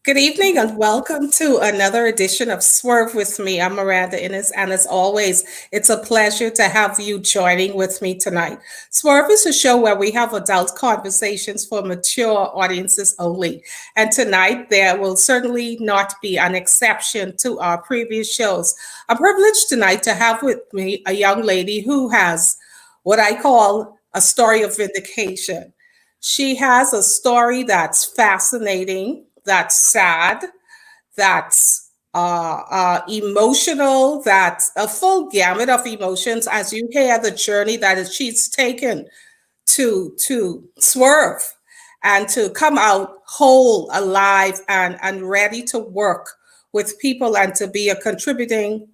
Good evening and welcome to another edition of Swerve with me. I'm Miranda Innes, and as always, it's a pleasure to have you joining with me tonight. Swerve is a show where we have adult conversations for mature audiences only. And tonight, there will certainly not be an exception to our previous shows. I'm privileged tonight to have with me a young lady who has what I call a story of vindication. She has a story that's fascinating, that's sad, that's emotional, that's a full gamut of emotions as you hear the journey she's taken to swerve and to come out whole, alive, and ready to work with people and to be a contributing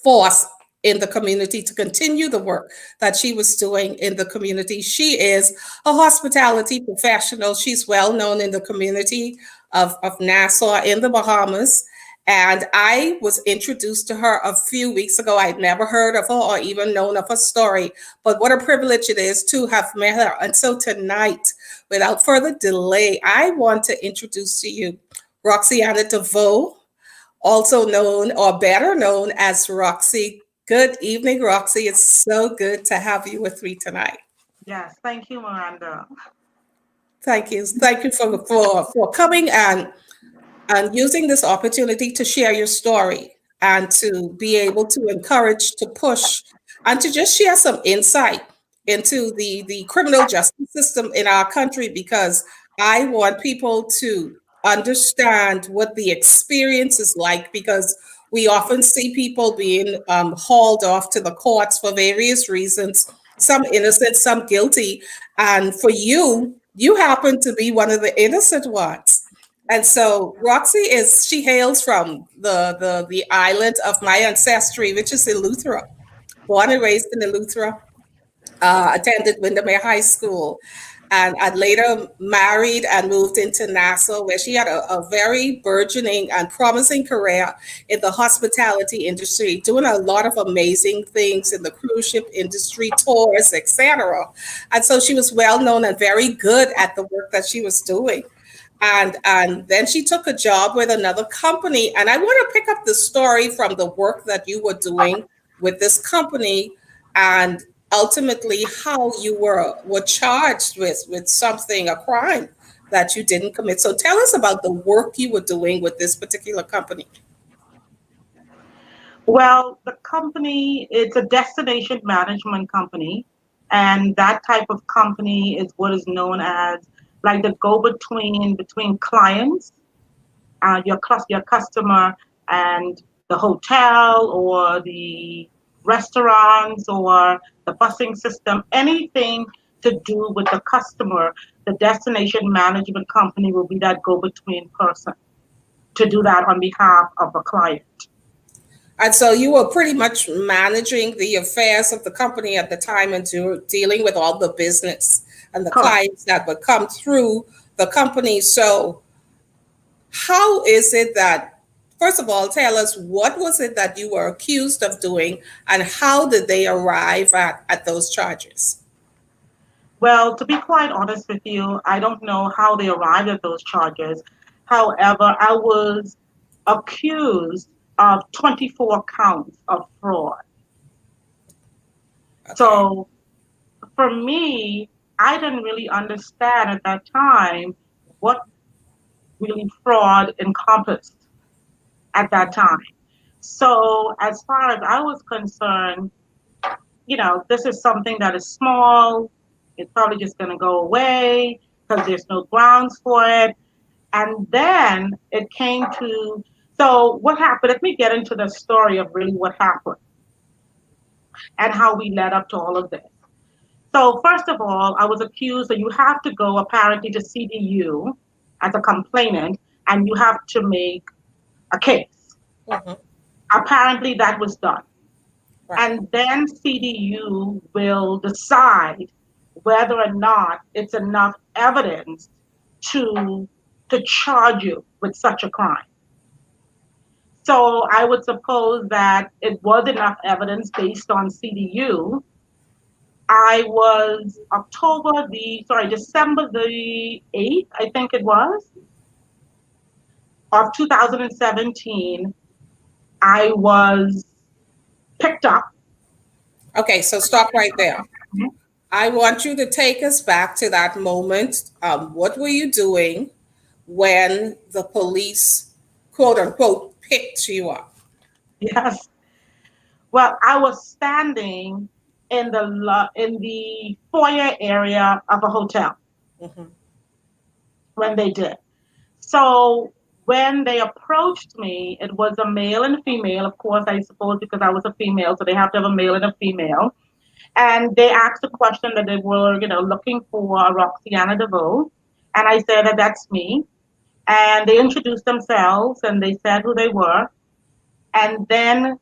force in the community to continue the work that she was doing in the community. She is a hospitality professional. She's well known in the community of Nassau in the Bahamas. And I was introduced to her a few weeks ago. I'd never heard of her or even known of her story, but what a privilege it is to have met her. And so tonight, without further delay, I want to introduce to you Roxianna Deveaux, also known or better known as Roxy. Good evening, Roxy. It's so good to have you with me tonight. Yes, thank you, Miranda. Thank you. Thank you for coming and using this opportunity to share your story and to be able to encourage, to push, and to just share some insight into the criminal justice system in our country because I want people to understand what the experience is like because we often see people being hauled off to the courts for various reasons, some innocent, some guilty. And for you, you happen to be one of the innocent ones. And so she hails from the island of my ancestry, which is Eleuthera, born and raised in Eleuthera, attended Windermere High School, and later married and moved into Nassau, where she had a very burgeoning and promising career in the hospitality industry, doing a lot of amazing things in the cruise ship industry, tours, etc. And so she was well known and very good at the work that she was doing. And then she took a job with another company. And I want to pick up the story from the work that you were doing with this company and ultimately how you were charged with something, a crime that you didn't commit. So tell us about the work you were doing with this particular company. Well, the company, it's a destination management company, and that type of company is what is known as like the go-between clients, your customer, and the hotel or the restaurants or the busing system, anything to do with the customer. The destination management company will be that go-between person to do that on behalf of a client. And so you were pretty much managing the affairs of the company at the time and dealing with all the business and the Correct. clients that would come through the company. So how is it that, first of all, tell us what was it that you were accused of doing and how did they arrive at those charges? Well, to be quite honest with you, I don't know how they arrived at those charges. However, I was accused of 24 counts of fraud. Okay. So for me, I didn't really understand at that time what really fraud encompassed at that time. So as far as I was concerned, this is something that is small. It's probably just going to go away because there's no grounds for it. And then it came to, so what happened? Let me get into the story of really what happened and how we led up to all of this. So first of all, I was accused that you have to go apparently to CDU as a complainant and you have to make a case. Hmm. Apparently that was done. Right. And then CDU will decide whether or not it's enough evidence to to charge you with such a crime. So I would suppose that it was enough evidence based on CDU. I was December the 8th, I think it was. of 2017, I was picked up. Okay, so stop right there. I want you to take us back to that moment. What were you doing when the police, quote unquote, picked you up? Yes. Well, I was standing in the foyer area of a hotel Mhm. when they did. So when they approached me, it was a male and a female, of course, I suppose because I was a female, so they have to have a male and a female. And they asked a question that they were, looking for Roxianna Deveaux. And I said that that's me. And they introduced themselves and they said who they were. And then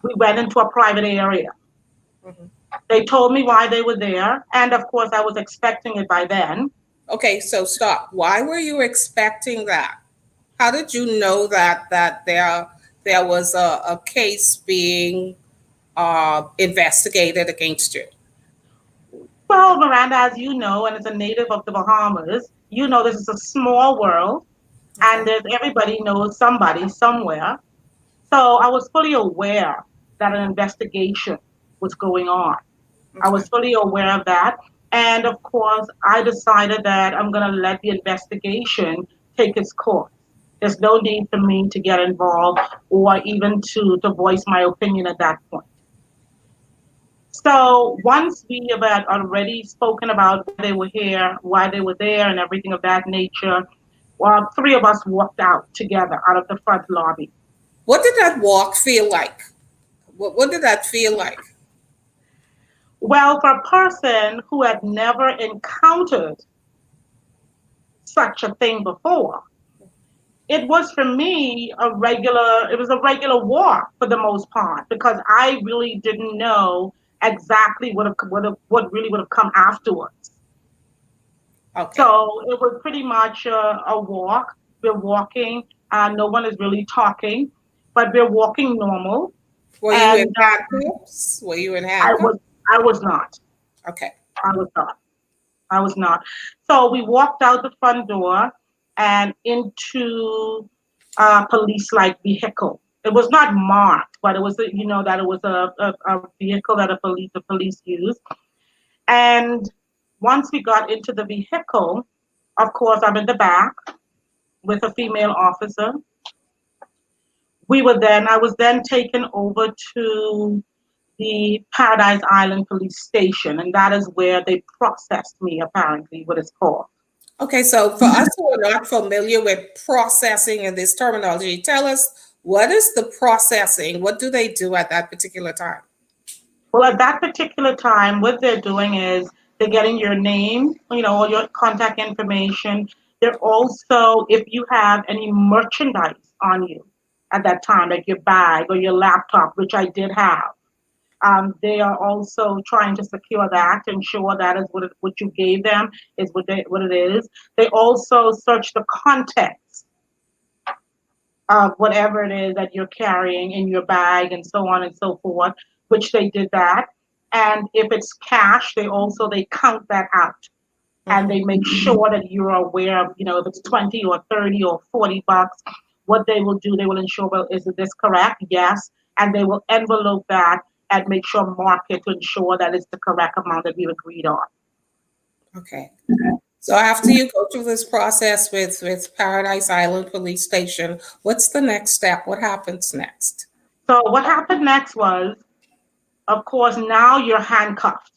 we went into a private area. Mhm. They told me why they were there. And of course, I was expecting it by then. Okay, so stop. Why were you expecting that? How did you know that there was a case being investigated against you? Well, Miranda, as you know, and as a native of the Bahamas, you know this is a small world and Okay. there's everybody knows somebody somewhere. So I was fully aware that an investigation was going on. I Okay. was fully aware of that. And of course, I decided that I'm going to let the investigation take its course. There's no need for me to get involved or even to voice my opinion at that point. So once we had already spoken about why they were here, why they were there, and everything of that nature, well, three of us walked out together out of the front lobby. What did that walk feel like? What did that feel like? Well, for a person who had never encountered such a thing before, it was for me it was a regular walk for the most part because I really didn't know exactly what really would have come afterwards. Okay. So it was pretty much a walk. We're walking, no one is really talking, but we're walking normal. Were you in And handcuffs? Were you in I handcuffs? was, I was not. Okay. I was not. I was not. So we walked out the front door and into a police-like vehicle. It was not marked, but it was, that it was a vehicle that the police used. And once we got into the vehicle, of course, I'm in the back with a female officer. I was then taken over to the Paradise Island Police Station, and that is where they processed me, apparently, what it's called. Okay, so for us who are not familiar with processing and this terminology, tell us what is the processing? What do they do at that particular time? Well, at that particular time, what they're doing is they're getting your name, all your contact information. They're also, if you have any merchandise on you at that time, like your bag or your laptop, which I did have, they are also trying to secure that, to ensure that is what you gave them is what it is. They also search the contents of whatever it is that you're carrying in your bag and so on and so forth, which they did that. And if it's cash, they count that out and Mhm. they make sure that you're aware of, if it's 20 or 30 or 40 bucks, what they will do, they will ensure, well, is this correct? Yes. And they will envelope that and make sure mark it to ensure that it's the correct amount that we agreed on. Okay. So after you go through this process with Paradise Island Police Station, what's the next step? What happens next? So what happened next was, of course, now you're handcuffed.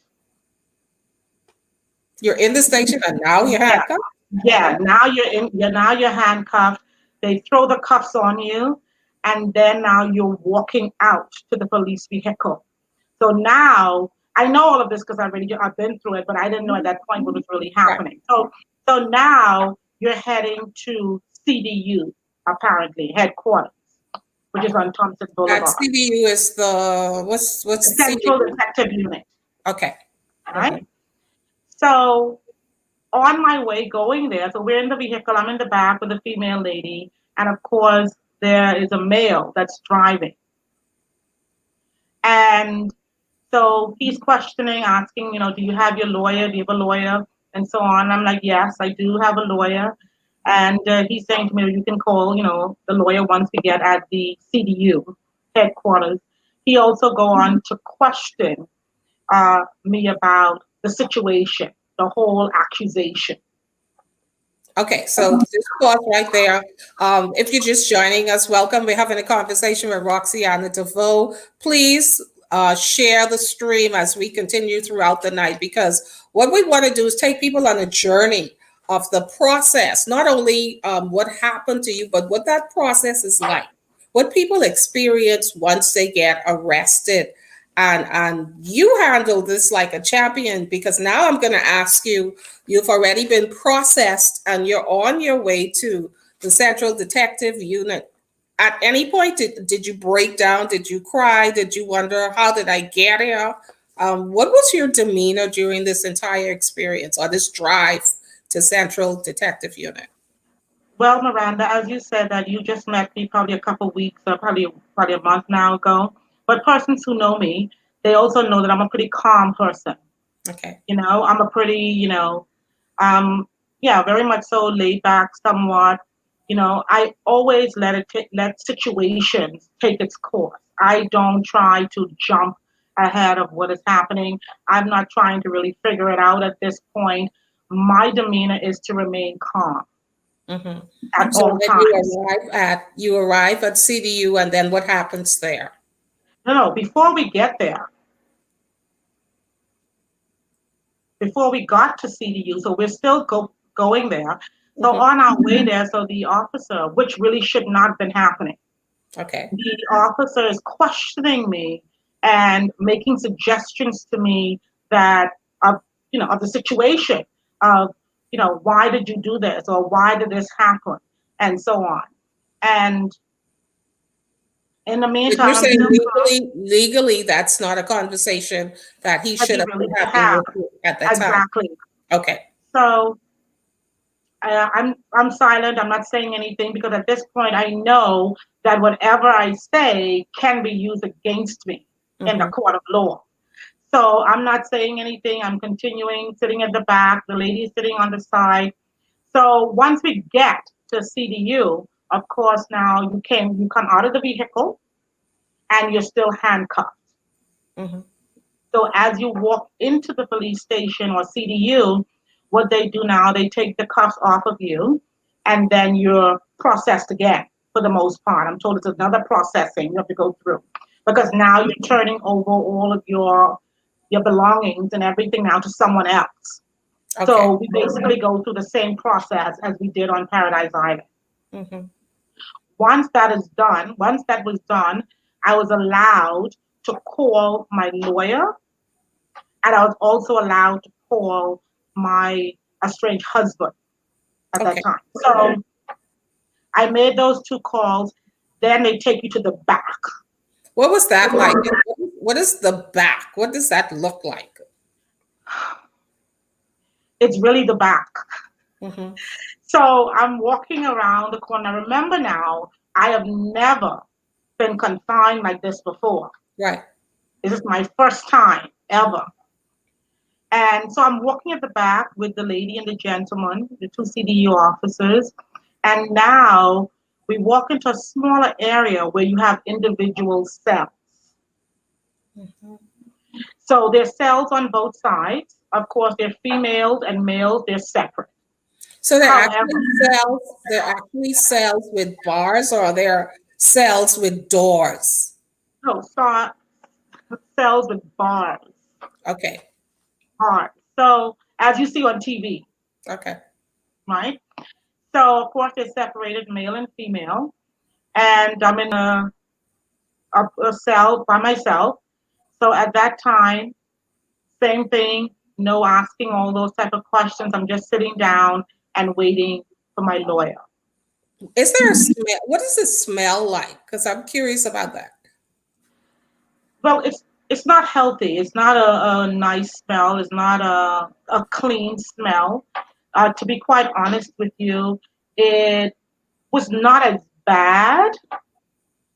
You're in the station and now you're Yeah, handcuffed? yeah. Now you're handcuffed. They throw the cuffs on you, and then now you're walking out to the police vehicle. So now I know all of this because I've been through it, but I didn't know at that point what was really Right. happening. So now you're heading to CDU, apparently headquarters, which is on Thompson And Boulevard, CBU is the the what's Central CBU? Detective Unit, Okay. right? So on my way going there, so we're in the vehicle, I'm in the back with a female lady, and of course there is a male that's driving. And so he's questioning, asking, do you have your lawyer? Do you have a lawyer? And so on. I'm like, yes, I do have a lawyer. And he's saying to me, you can call, the lawyer once we get at the CDU headquarters. He also go on to question me about the situation, the whole accusation. Okay, so just pause right there. If you're just joining us, welcome. We're having a conversation with Roxianna Deveaux. Please share the stream as we continue throughout the night, because what we want to do is take people on a journey of the process, not only what happened to you, but what that process is like, what people experience once they get arrested. And you handle this like a champion, because now I'm going to ask you, you've already been processed and you're on your way to the Central Detective Unit. At any point, did you break down? Did you cry? Did you wonder, how did I get here? What was your demeanor during this entire experience or this drive to Central Detective Unit? Well, Miranda, as you said that you just met me probably a couple weeks or probably a month now ago, but persons who know me, they also know that I'm a pretty calm person. Okay. I'm a pretty, yeah, very much so laid back, somewhat. I always let situations take its course. I don't try to jump ahead of what is happening. I'm not trying to really figure it out at this point. My demeanor is to remain calm Mm-hmm. at So all then times. you arrive at CDU, and then what happens there? No, before we got to CDU, so we're still going there. So Mm-hmm. on our way there, so the officer, which really should not have been happening, Okay. the officer is questioning me and making suggestions to me that of the situation of why did you do this or why did this happen and so on. And in the But meantime, you're I'm saying still calm, legally, that's not a conversation that he that should he have really been should having have. with you at that time. Exactly. Okay. So I'm silent. I'm not saying anything because at this point I know that whatever I say can be used against me in the Mm-hmm. court of law. So I'm not saying anything. I'm continuing sitting at the back. The lady is sitting on the side. So once we get to CDU, of course, now you come out of the vehicle and you're still handcuffed. Mm-hmm. So as you walk into the police station or CDU, what they do now, they take the cuffs off of you and then you're processed again for the most part. I'm told it's another processing you have to go through because now you're turning over all of your belongings and everything now to someone else. Okay. So we basically go through the same process as we did on Paradise Island. Mm-hmm. Once that was done, I was allowed to call my lawyer and I was also allowed to call my estranged husband at that Okay. time. So I made those two calls. Then they take you to the back. What was that like? What is the back? What does that look like? It's really the back. Mm-hmm. So I'm walking around the corner. Remember now, I have never been confined like this before. Right. This is my first time ever. And so I'm walking at the back with the lady and the gentleman, the two CDU officers. And now we walk into a smaller area where you have individual cells. Mm-hmm. So there's cells on both sides. Of course, they're females and males, they're separate. So However, they're actually cells with bars, or they're cells with doors. no, cells with bars. Okay. Bars. So as you see on TV, Okay. right? So of course they're separated male and female. And I'm in a cell by myself. So at that time, same thing, no asking all those type of questions. I'm just sitting down and waiting for my lawyer. Is there a smell? What does it smell like? Because I'm curious about that. Well, it's not healthy. It's not a nice smell. It's not a clean smell. To be quite honest with you, it was not as bad.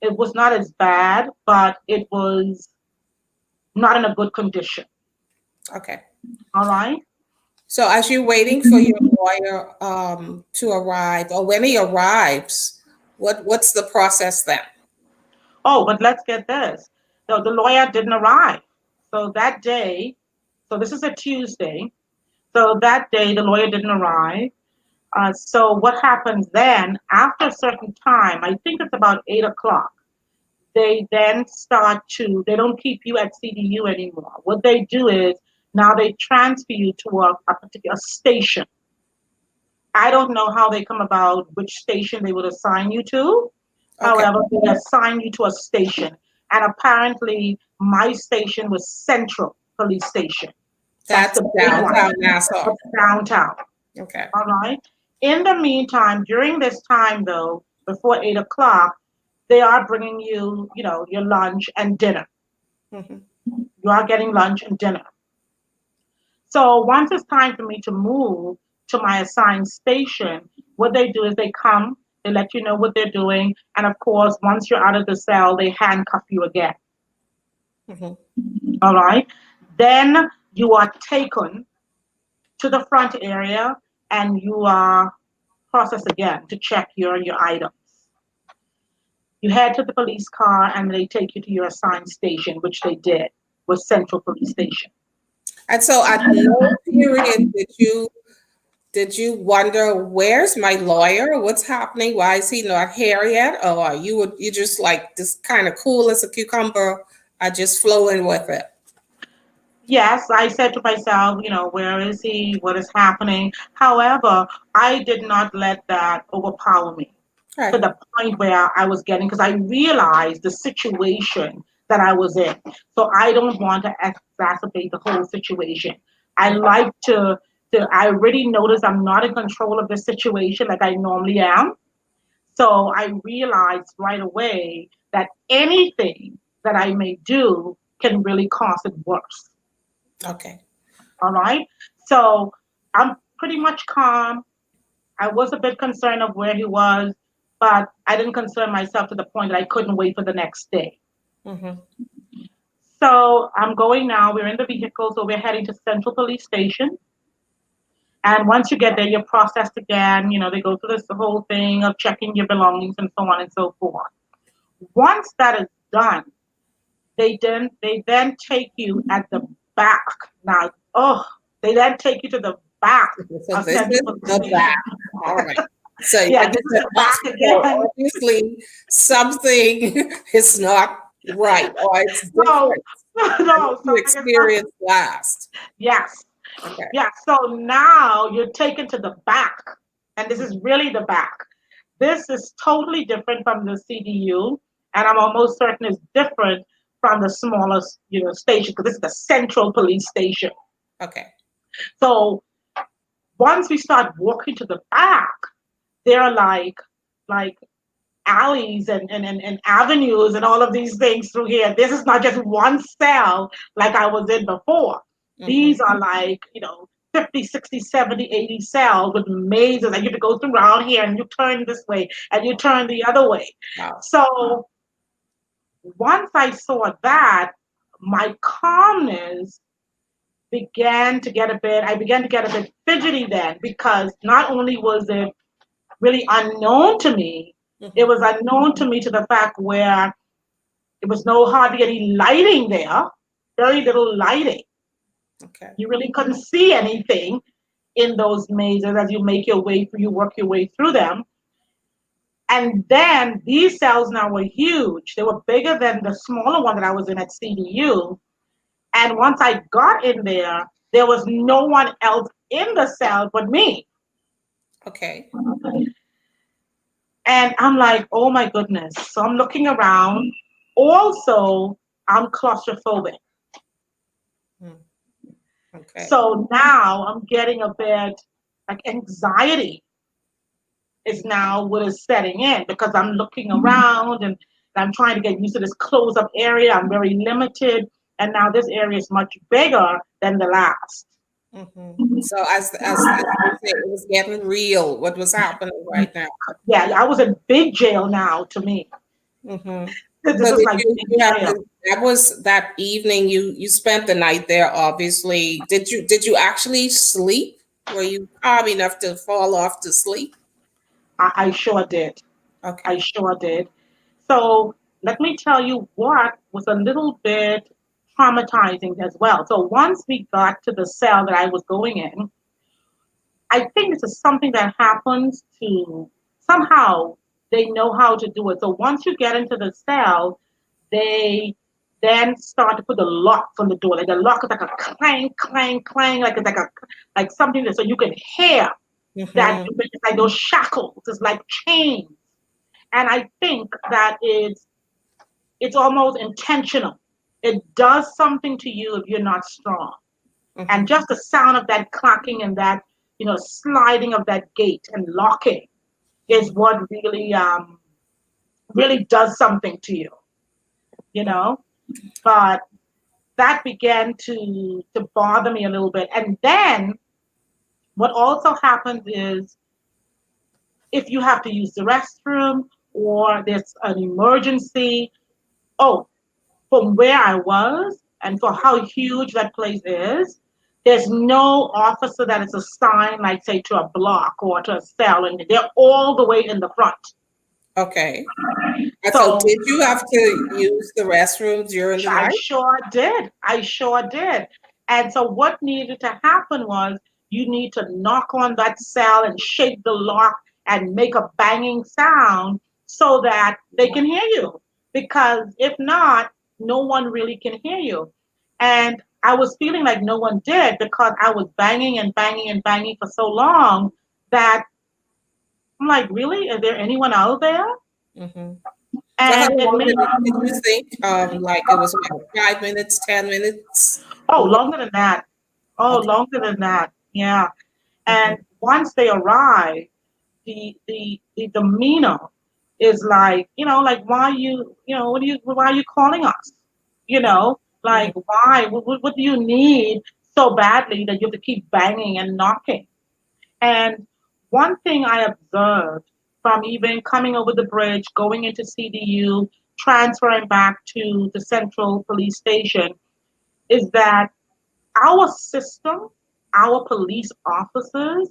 It was not as bad, but it was not in a good condition. Okay. All right. So as you're waiting for your lawyer to arrive, or when he arrives, what's the process then? Oh, but let's get this. The lawyer didn't arrive. So that day, so this is a Tuesday. So that day, the lawyer didn't arrive. So what happens then, after a certain time, I think it's about 8 o'clock, they then start to, they don't keep you at CDU anymore. What they do is now they transfer you to a particular station. I don't know how they come about which station they would assign you to. Okay, However, they assign you to a station. And apparently, my station was Central Police Station. That's that's the big one. downtown Nassau. That's downtown. Okay. All right. In the meantime, during this time, though, before 8 o'clock, they are bringing you, your lunch and dinner. Hmm. You are getting lunch and dinner. So once it's time for me to move to my assigned station, what they do is they come, they let you know what they're doing, and of course, once you're out of the cell, they handcuff you again. Hmm. All right. Then you are taken to the front area and you are processed again to check your items. You head to the police car and they take you to your assigned station, which they did, was Central Police Station. And so at no period did you wonder where's my lawyer? What's happening? Why is he not here yet? Or you just like this kind of cool as a cucumber, I just flowing with it. Yes, I said to myself, where is he? What is happening? However, I did not let that overpower me to Right. the point where I was getting, because I realized the situation that I was in. So I don't want to exacerbate the whole situation. I like I already noticed I'm not in control of the situation like I normally am. So I realized right away that anything that I may do can really cause it worse. Okay. All right. So I'm pretty much calm. I was a bit concerned of where he was, but I didn't concern myself to the point that I couldn't wait for the next day. Hmm. So I'm going now. We're in the vehicle, so we're heading to Central Police Station. And once you get there, you're processed again. They go through this whole thing of checking your belongings and so on and so forth. Once that is done, they then take you at the back. Now, they then take you to the back So of this Central is Police the back. Station. All right. So Yeah, like this you is said, the back so again. obviously something is not right or it's No, different than what no, you something is not. experienced last. Yes, Okay. yeah. So now you're taken to the back, and this is really the back. This is totally different from the CDU, and I'm almost certain it's different from the smallest, station because this is the Central Police Station. Okay. So once we start walking to the back, there are like alleys and avenues and all of these things through here. This is not just one cell like I was in before. Hmm. These are like, 50, 60, 70, 80 cells with mazes. And you have to go through around here and you turn this way and you turn the other way. Wow. So once I saw that, my calmness I began to get a bit fidgety then because not only was it really unknown to me, it Hmm. was unknown to me to the fact where it was no hardly any lighting there, very little lighting. Okay. You really couldn't see anything in those mazes as you make your way through, you work your way through them. And then these cells now were huge. They were bigger than the smaller one that I was in at CDU. And once I got in there was no one else in the cell but me. Okay. And I'm like, oh my goodness. So I'm looking around. Also, I'm claustrophobic. Mm. Okay. So now I'm getting a bit like anxiety is now what is setting in because I'm looking around and I'm trying to get used to this close up area. I'm very limited. And now this area is much bigger than the last. Hmm. So as they say, it was getting real. What was happening right now? Yeah, I was in big jail now to me. Hmm. This So is did like you big you have jail. to, that was that evening you spent the night there, obviously. Did you actually sleep? Were you calm enough to fall off to sleep? I sure did. I Okay. sure did. So let me tell you what was a little bit traumatizing as well. So once we got to the cell that I was going in, I think this is something that happens to somehow they know how to do it. So once you get into the cell, they then start to put the locks on the door. Like the lock is like a clang, clang, clang, like it's like something that so you can hear that Mm-hmm. it's like those shackles, it's like chains. And I think that it's almost intentional. It does something to you if you're not strong. And Mm-hmm. just the sound of that clacking and that, sliding of that gate and locking is what really does something to you, you know. But that began to bother me a little bit. And then what also happens is if you have to use the restroom or there's an emergency, oh, from where I was and for how huge that place is, there's no officer that is assigned, like say, to a block or to a cell, and they're all the way in the front. Okay. And so So did you have to use the restroom during the I night? sure did. I sure did. And so what needed to happen was you need to knock on that cell and shake the lock and make a banging sound so that they can hear you. Because if not, no one really can hear you. And I was feeling like no one did because I was banging and banging and banging for so long that I'm like, really? Is there anyone out there? Mm-hmm. So how And it long made did you think? Like it was what, 5 minutes, 10 minutes? oh, What? longer than that. Oh, Okay. longer than that. Yeah. Mm-hmm. And once they arrive, the demeanor is like, like why why are you calling us? Mm-hmm. Like why? What do you need so badly that you have to keep banging and knocking? And one thing I observed from even coming over the bridge, going into CDU, transferring back to the Central Police Station, is that our system, our police officers,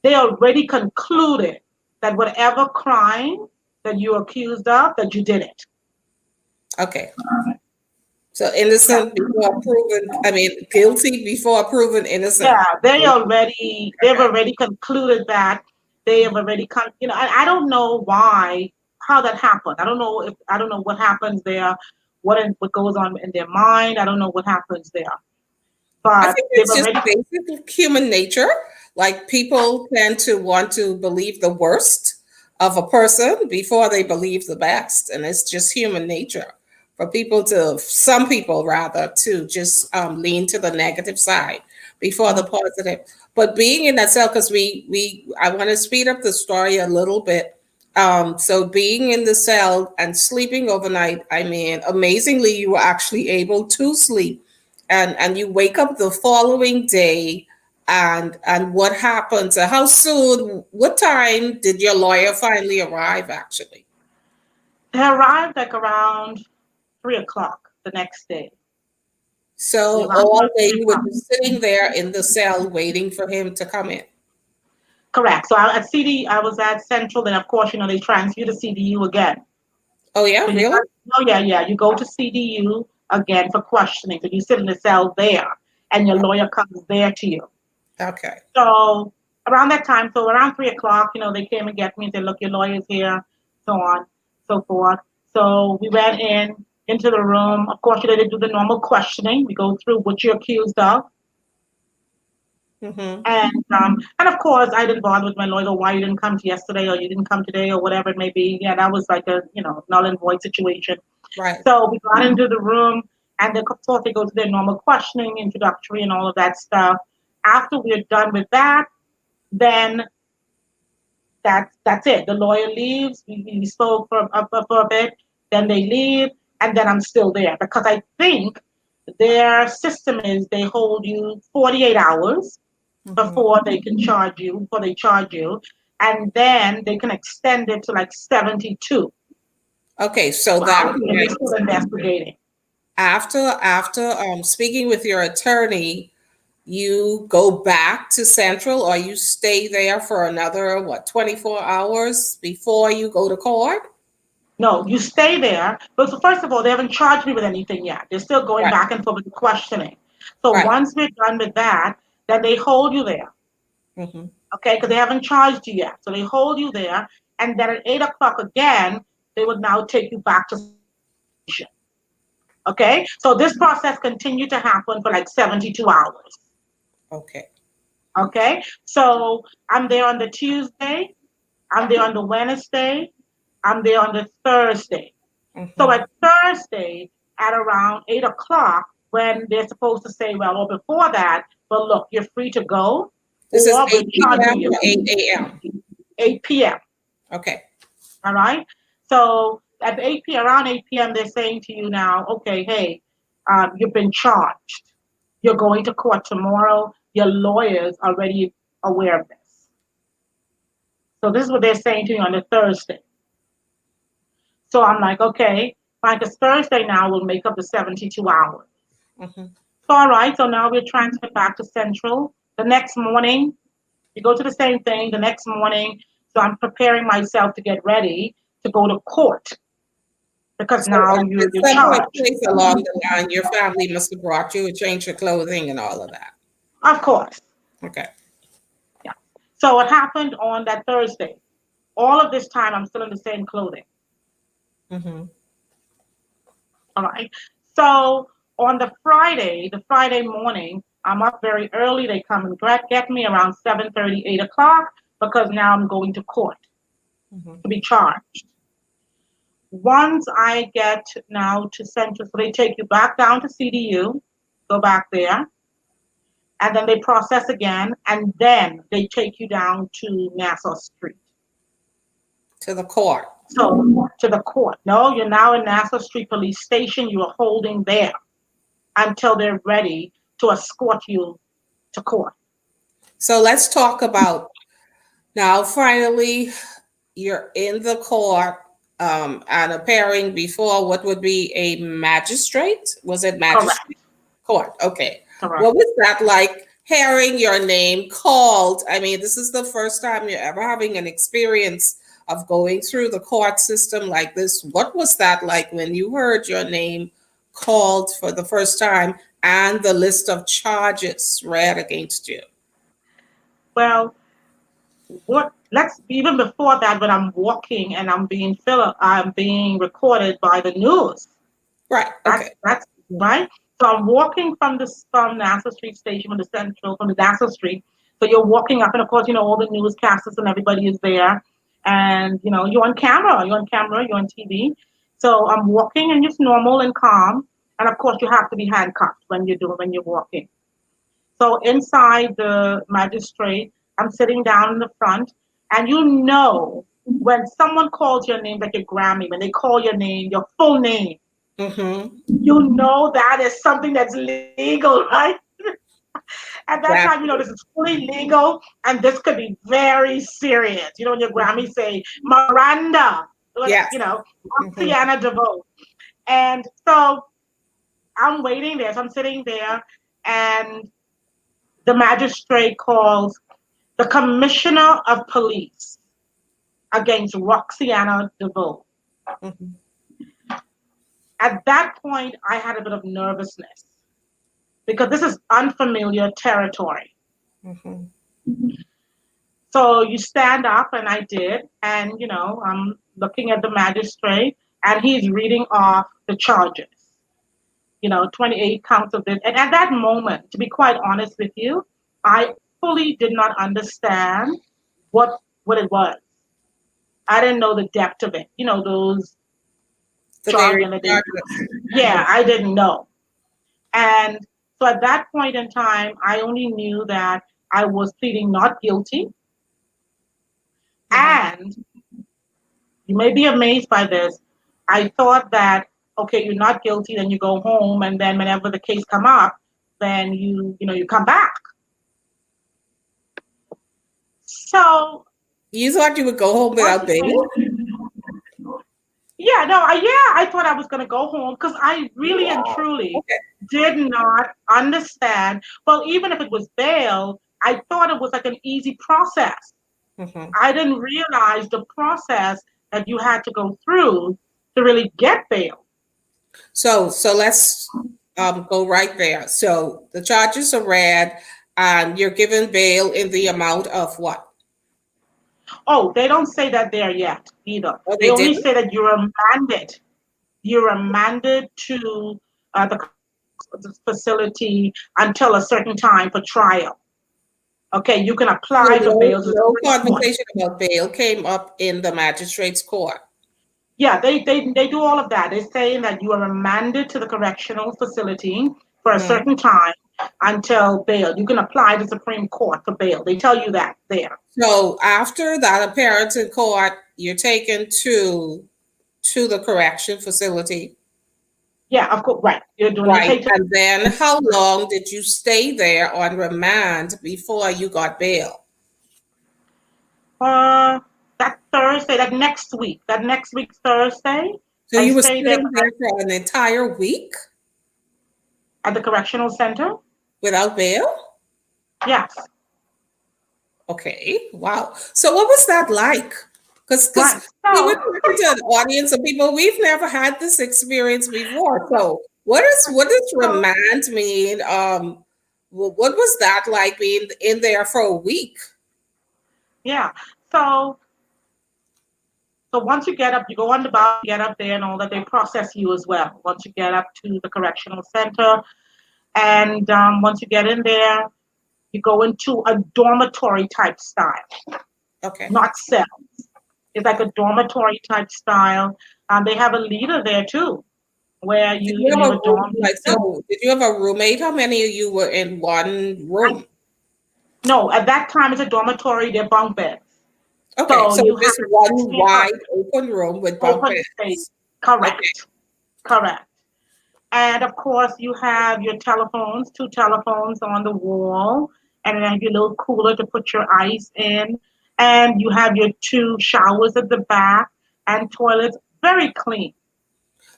they already concluded that whatever crime that you're accused of, that you did it. Okay. So Yeah, innocent before proven, I mean, guilty before proven innocent. yeah, they've already concluded that they have already come. I don't know why how that happened. I don't know what happens there, what goes on in their mind. I don't know what happens there, I but think they've it's just already basic human nature. Like people tend to want to believe the worst of a person before they believe the best. And it's just human nature for people to, some people rather, to just lean to the negative side before the positive. But being in that cell, because I want to speed up the story a little bit. So being in the cell and sleeping overnight, I mean, amazingly, you were actually able to sleep and you wake up the following day and what happens, how soon, what time did your lawyer finally arrive actually? they arrived like around 3 o'clock the next day. They So arrived all around day three you were o'clock. just sitting there in the cell waiting for him to come in? Correct. So at CD, I was at Central, then of course, they transfer you to CDU again. Oh yeah, So really? oh yeah, yeah, you go to CDU again for questioning. So you sit in the cell there, and your lawyer comes there to you. Okay. So around that time, so around 3 o'clock, they came and get me and said, "Look, your lawyer's here," so on, so forth. So we went into the room. Of course, they do the normal questioning. We go through what you're accused of. Mm-hmm. And of course, I didn't bother with my lawyer. Why you didn't come to yesterday, or you didn't come today, or whatever it may be. Yeah, that was like a null and void situation. Right. So we got into the room, and then of course they go to their normal questioning, introductory, and all of that stuff. After we're done with that, then that's it. The lawyer leaves. We spoke for a bit. Then they leave, and then I'm still there because I think their system is they hold you 48 hours Mm-hmm. before they charge you, and then they can extend it to like 72. Okay, so that Wow. And they're still means investigating. after speaking with your attorney, you go back to Central, or you stay there for another, 24 hours before you go to court? No, you stay there. But so first of all, they haven't charged me with anything yet. They're still going Right, back and forth with the questioning. So right. once we're done with that, then they hold you there, Hmm. okay? Because they haven't charged you yet. So they hold you there, and then at 8 o'clock again, they would now take you back to station. Okay? So this process continued to happen for like 72 hours. Okay. Okay? So I'm there on the Tuesday, I'm there on the Wednesday, I'm there on the Thursday. So Hmm. at Thursday at around 8 o'clock, when they're supposed to say, well, or before that, well, look, you're free to go, This is or we're 8 p.m. charging you or 8 a.m.? 8 p.m. Okay. All right. So at 8 p.m., around 8 p.m., they're saying to you now, okay, hey, you've been charged. You're going to court tomorrow. Your lawyers are already aware of this. So this is what they're saying to you on the Thursday. So I'm like, okay, fine, because Thursday now will make up the 72 hours. Hmm. So all right, so now we're transferred back to Central. The next morning, you go to the same thing. The next morning, so I'm preparing myself to get ready to go to court because So now at you're some charged. place along the line, your family must have brought you a change of clothing and all of that. Of course. Okay. Yeah. So what happened on that Thursday? All of this time, I'm still in the same clothing. Hmm. All right. So on the Friday morning, I'm up very early. They come and get me around 7:30, 8 o'clock, because now I'm going to court Hmm. to be charged. Once I get now to Central, so they take you back down to CDU, go back there, and then they process again, and then they take you down to Nassau Street. To the court. So to the court. No, you're now in Nassau Street Police Station. You are holding there until they're ready to escort you to court. So let's talk about now. Finally, you're in the court, and appearing before what would be a magistrate. Was it magistrate? Correct. Court. Okay. Correct. What was that like, hearing your name called? I mean, this is the first time you're ever having an experience of going through the court system like this. What was that like when you heard your name called for the first time and the list of charges read against you? Well, what let's even before that, when I'm walking and I'm being recorded by the news. Right. Okay. That's right. So I'm walking from Nassau Street Station from the Central from the Nassau Street. So you're walking up, and of course, all the newscasters and everybody is there, and you're on camera, you're on TV. So I'm walking and just normal and calm, and of course, you have to be handcuffed when you're walking. So inside the magistrate, I'm sitting down in the front, and when someone calls your name, like your Grammy, when they call your name, your full name, Mm-hmm. that is something that's legal, right? At that time, Exactly. this is fully legal, and this could be very serious. When your Grammy say Miranda, Yes. Mm-hmm. Roxianna Deveaux. And so I'm waiting there. So I'm sitting there, and the magistrate calls the commissioner of police against Roxianna Deveaux. Mm-hmm. At that point, I had a bit of nervousness because this is unfamiliar territory. Mm-hmm. So you stand up, and I did, and I'm looking at the magistrate, and he's reading off the charges. 28 counts of this. And at that moment, to be quite honest with you, I fully did not understand what it was. I didn't know the depth of it. Those The various jargon that they, charges. yeah, I didn't know. And so at that point in time, I only knew that I was pleading not guilty. Mm-hmm. And you may be amazed by this. I thought that, okay, you're not guilty, then you go home, and then whenever the case come up, then you come back. So You thought you would go home once without bail? again, yeah, no, I thought I was gonna go home because I really and Wow. truly Okay. did not understand. Well, even if it was bail, I thought it was like an easy process. Mhm. I didn't realize the process that you had to go through to really get bail. So let's go right there. So the charges are read, and you're given bail in the amount of what? Oh, they don't say that there yet either. Oh, They they only didn't. say that you're remanded. You're remanded to the facility until a certain time for trial. Okay, you can So apply for no, bail to the no Supreme Court. conversation about bail came up in the magistrate's court. Yeah, they do all of that. They're saying that you are remanded to the correctional facility for a Mhm. certain time until bail. You can apply to Supreme Court for bail. They tell you that there. So after that appearance in court, you're taken to the correction facility. Yeah, of course, right. You're doing your Right. take. And then how long did you stay there on remand before you got bail? Uh, that Thursday, that next week Thursday, So I you were stayed there sitting there for an entire week at the correctional center. without bail? Yes, Okay. Wow. So what was that like? Because right. we're So, talking to an audience of people, we've never had this experience before. So what does so remand mean? What was that like being in there for a week? yeah. So so once you get up, you go on the bus, get up there, and all that. They process you as well. Once you get up to the correctional center, and once you get in there, you go into a dormitory type style, Okay. not cell. It's like a dormitory type style. They have a leader there too, where Did you you in have a your room dorm like leader. so? Did you have a roommate? How many of you were in one I, room? no, at that time it's a dormitory. They're bunk beds, Okay, so so you have just one 1,600 wide open room with bunk open space. beds. Okay. Correct, correct. And of course, you have your telephones, two telephones on the wall, and then your little cooler to put your ice in. And you have your two showers at the back and toilets. Very clean.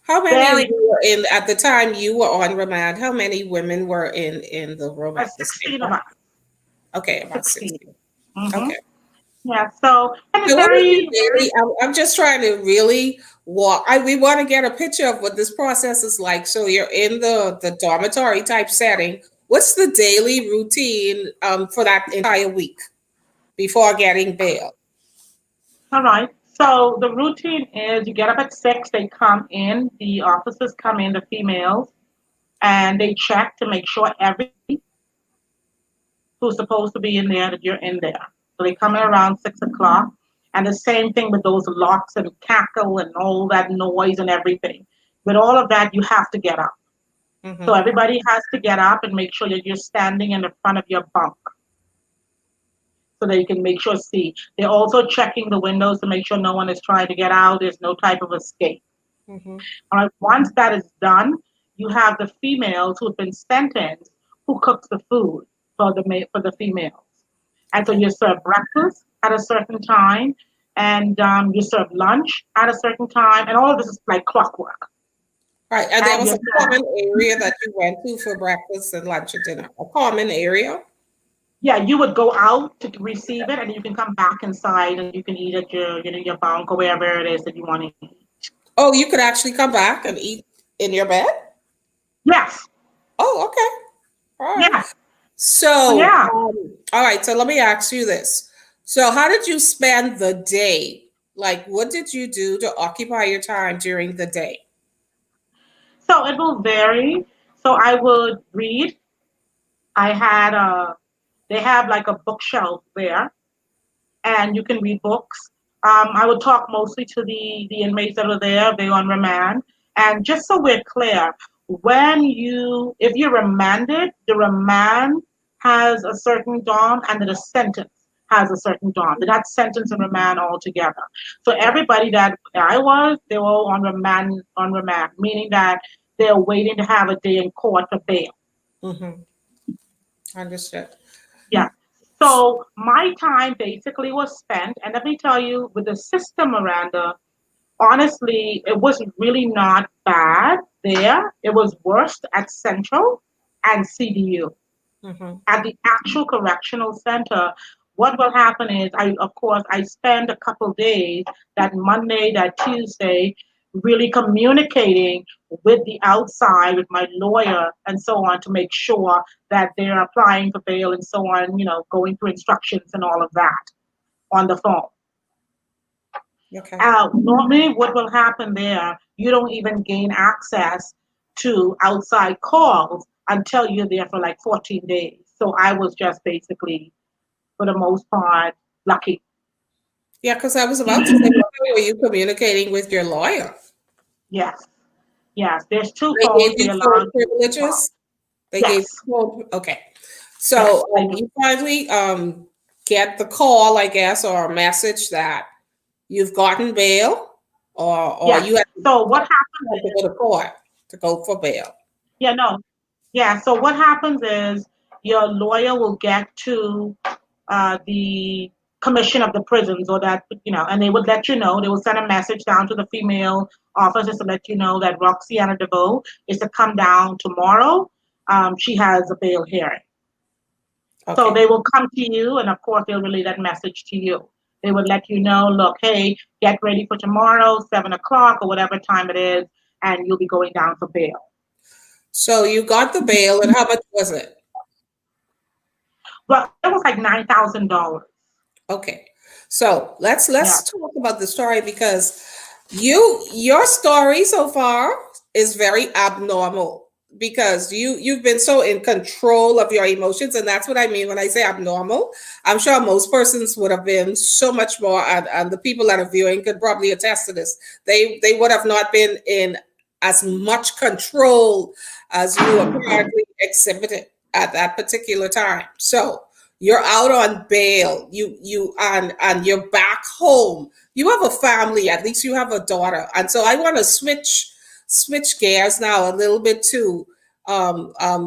How many Very you were in at the time you were on remand? How many women were in the room at the same 16 of time? us. Okay, about 16. 60. Mm-hmm. Okay. Yeah. So, and it's So what was your very, daily? I'm just trying to really walk. We want to get a picture of what this process is like. So you're in the dormitory type setting. What's the daily routine for that entire week before getting bail? all right. So the routine is you get up at 6, they come in, the officers come in, the females, and they check to make sure everybody who's supposed to be in there that you're in there. So they come in around 6 o'clock. And the same thing with those locks and cackle and all that noise and everything. With all of that, you have to get up. So Hmm. everybody has to get up and make sure that you're standing in the front of your bunk so that you can make sure see. They're also checking the windows to make sure no one is trying to get out. There's no type of escape. Hmm. All right. Once that is done, you have the females who have been sentenced who cooks the food for the females. And so Okay. you serve breakfast at a certain time, and you serve lunch at a certain time, and all of this is like clockwork. Right. And there And was you a common area that you went to for breakfast and lunch and dinner. A common area. yeah, you would go out to receive it, and you can come back inside, and you can eat at your bunk or wherever it is that you want to eat. Oh, you could actually come back and eat in your bed? Yes, Oh, okay. All right. yes, So, yeah. all right. So let me ask you this. So, how did you spend the day? Like, what did you do to occupy your time during the day? So it will vary. So I would read. I had a. They have like a bookshelf there, and you can read books. I would talk mostly to the inmates that are there. They're on remand, and just so we're clear, if you're remanded, the remand has a certain dom, and then the sentence has a certain dom. They're not sentence and remand all together. So Right. everybody that I was, they were all on remand, meaning that they're waiting to have a day in court for bail. Mm-hmm. Understood. Yeah. So my time basically was spent, and let me tell you, with the system, Miranda, honestly, it was really not bad there. It was worse at Central and CDU. Hmm. At the actual correctional center, what will happen is of course, I spend a couple days, that Monday, that Tuesday, really communicating with the outside, with my lawyer and so on to make sure that they're applying for bail and so on, going through instructions and all of that on the phone. Okay. Normally, what will happen there, you don't even gain access to outside calls until you're there for like 14 days. So I was just basically, for the most part, lucky. Yeah, because I was about to say, well, how were you communicating with your lawyer? Yes, yes. There's two They phones gave they you allow phone you to talk. privileges. They gave Yes, you phone. Okay. yes, So they do. you finally get the call, I guess, or a message that you've gotten bail, or Yes. you So what happens had to is, go to court to go for bail. yeah, no, yeah. So what happens is your lawyer will get to the commission of the prisons, or that, and they would let you know. They will send a message down to the female officers to let you know that Roxianna Deveaux is to come down tomorrow. She has a bail hearing. So Okay. they will come to you, and of course, they'll relay that message to you. They would let you know, look, hey, get ready for tomorrow, 7 o'clock, or whatever time it is, and you'll be going down for bail. So you got the bail, and how much was it? Well, it was like $9,000. Okay. So let's Yeah. let's talk about the story because your story so far is very abnormal because you've been so in control of your emotions, and that's what I mean when I say abnormal. I'm sure most persons would have been so much more, and the people that are viewing could probably attest to this. They would have not been in as much control as you apparently exhibited at that particular time. So you're out on bail. You and you're back home. You have a family. At least you have a daughter. And so I want to switch gears now a little bit to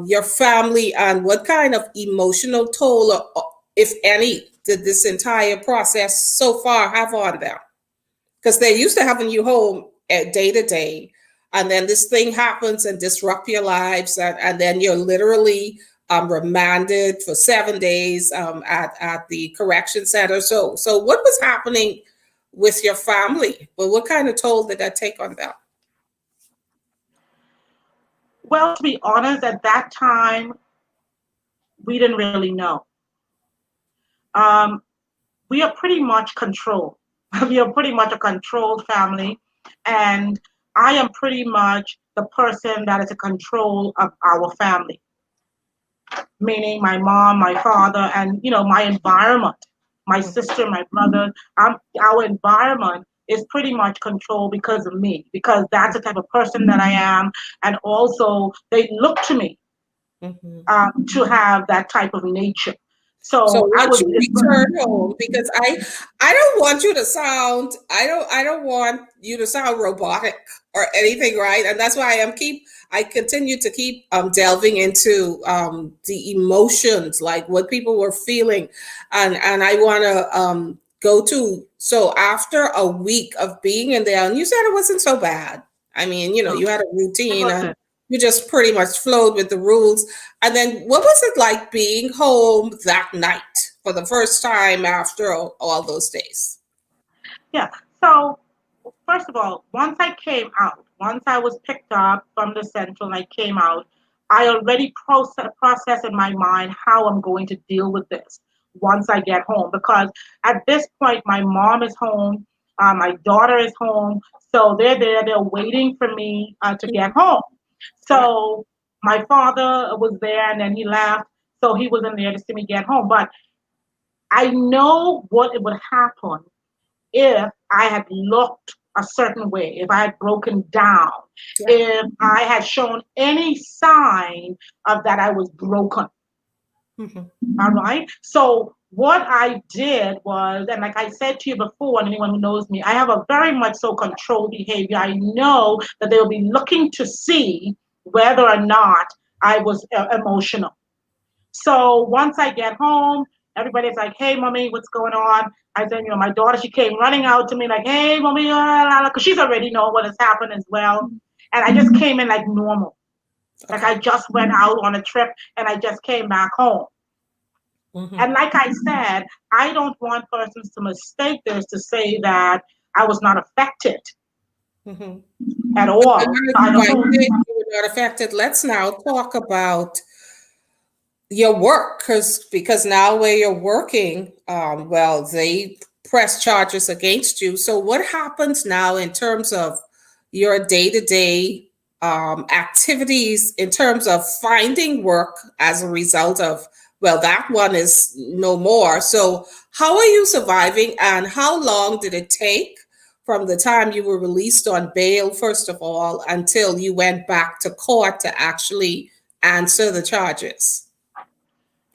your family and what kind of emotional toll, if any, did this entire process so far have on them? Because they're used to having you home day to day, and then this thing happens and disrupt your lives, and then you're literally remanded for 7 days at the correction center. So what was happening with your family? Well, what kind of toll did that take on them? Well, to be honest, at that time, we didn't really know. Um, we are pretty much controlled. We are pretty much a controlled family, and I am pretty much the person that is in control of our family, meaning my mom, my father, and my environment, my sister, my brother. Our environment is pretty much controlled because of me, because that's the type of person that I am, and also they look to me Mhm. to have that type of nature. So So I once was. you return home, because I don't want you to sound I don't want you to sound robotic or anything, right? And that's why I continue to keep delving into the emotions, like what people were feeling, and I want to go to so after a week of being in there, and you said it wasn't so bad. I mean, No, you had a it routine and wasn't. you just pretty much flowed with the rules. And then what was it like being home that night for the first time after all those days? Yeah. So first of all, once I came out, once I was picked up from the central and I came out, I already process in my mind how I'm going to deal with this once I get home. Because at this point, my mom is home, my daughter is home, so they're there, they're waiting for me to get home. Right. So my father was there and then he left, so he wasn't there to see me get home. But I know what it would happen if I had looked a certain way, if I had broken down, Yeah. if I had shown any sign of that I was broken. Mhm. All right. So what I did was, and like I said to you before, and anyone who knows me, I have a very much so controlled behavior. I know that they will be looking to see whether or not I was emotional. So once I get home, everybody's like, "Hey, mommy, what's going on?" I said, my daughter, she came running out to me like, "Hey, mommy," because she's already know what has happened as well. And I just came in like normal, like Okay. I just went out on a trip and I just came back home. And Mm-hmm. like I said, I don't want persons to mistake this to say that I was not affected Mm-hmm. at But all by the by whole. saying you were not affected, let's now talk about your work, because now where you're working, well, they press charges against you. So what happens now in terms of your day-to-day activities, in terms of finding work as a result of, well, that one is no more. So how are you surviving, and how long did it take from the time you were released on bail, first of all, until you went back to court to actually answer the charges?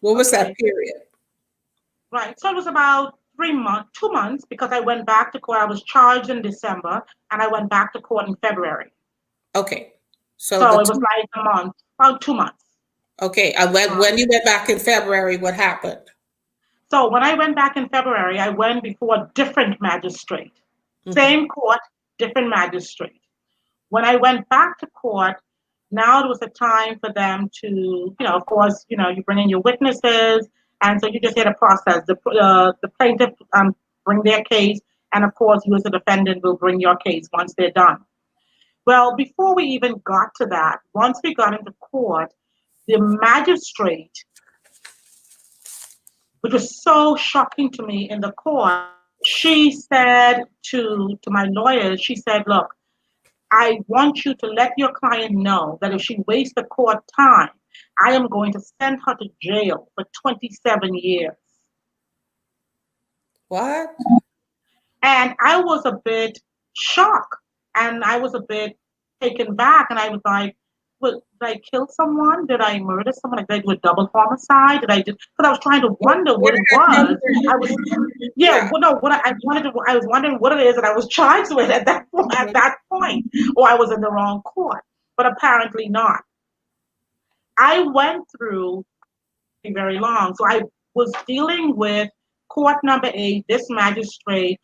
What was that Okay, period? right. So it was about 3 months, 2 months, because I went back to court. I was charged in December, and I went back to court in February. Okay. So So it was like a month, about 2 months. okay. And when you went back in February, what happened? So when I went back in February, I went before a different magistrate. Hmm. Same court, different magistrate. When I went back to court, now it was a time for them to, of course, you bring in your witnesses, and so you just hear the process. The plaintiff bring their case, and of course, you as a defendant will bring your case once they're done. Well, before we even got to that, once we got into court, the magistrate, which was so shocking to me in the court, she said to my lawyers, she said, "Look, I want you to let your client know that if she wastes the court time, I am going to send her to jail for 27 years." What? And I was a bit shocked, and I was a bit taken back. And I was like, "Did I kill someone? Did I murder someone? Did I do a double homicide? Did I do?" Because I was trying to wonder what What it had come was. through? I was, yeah, Yeah. well, no, I was wondering what it is that I was charged with at Mhm. that point, or I was in the wrong court. But apparently not. I went through very long. So I was dealing with court number 8, this magistrate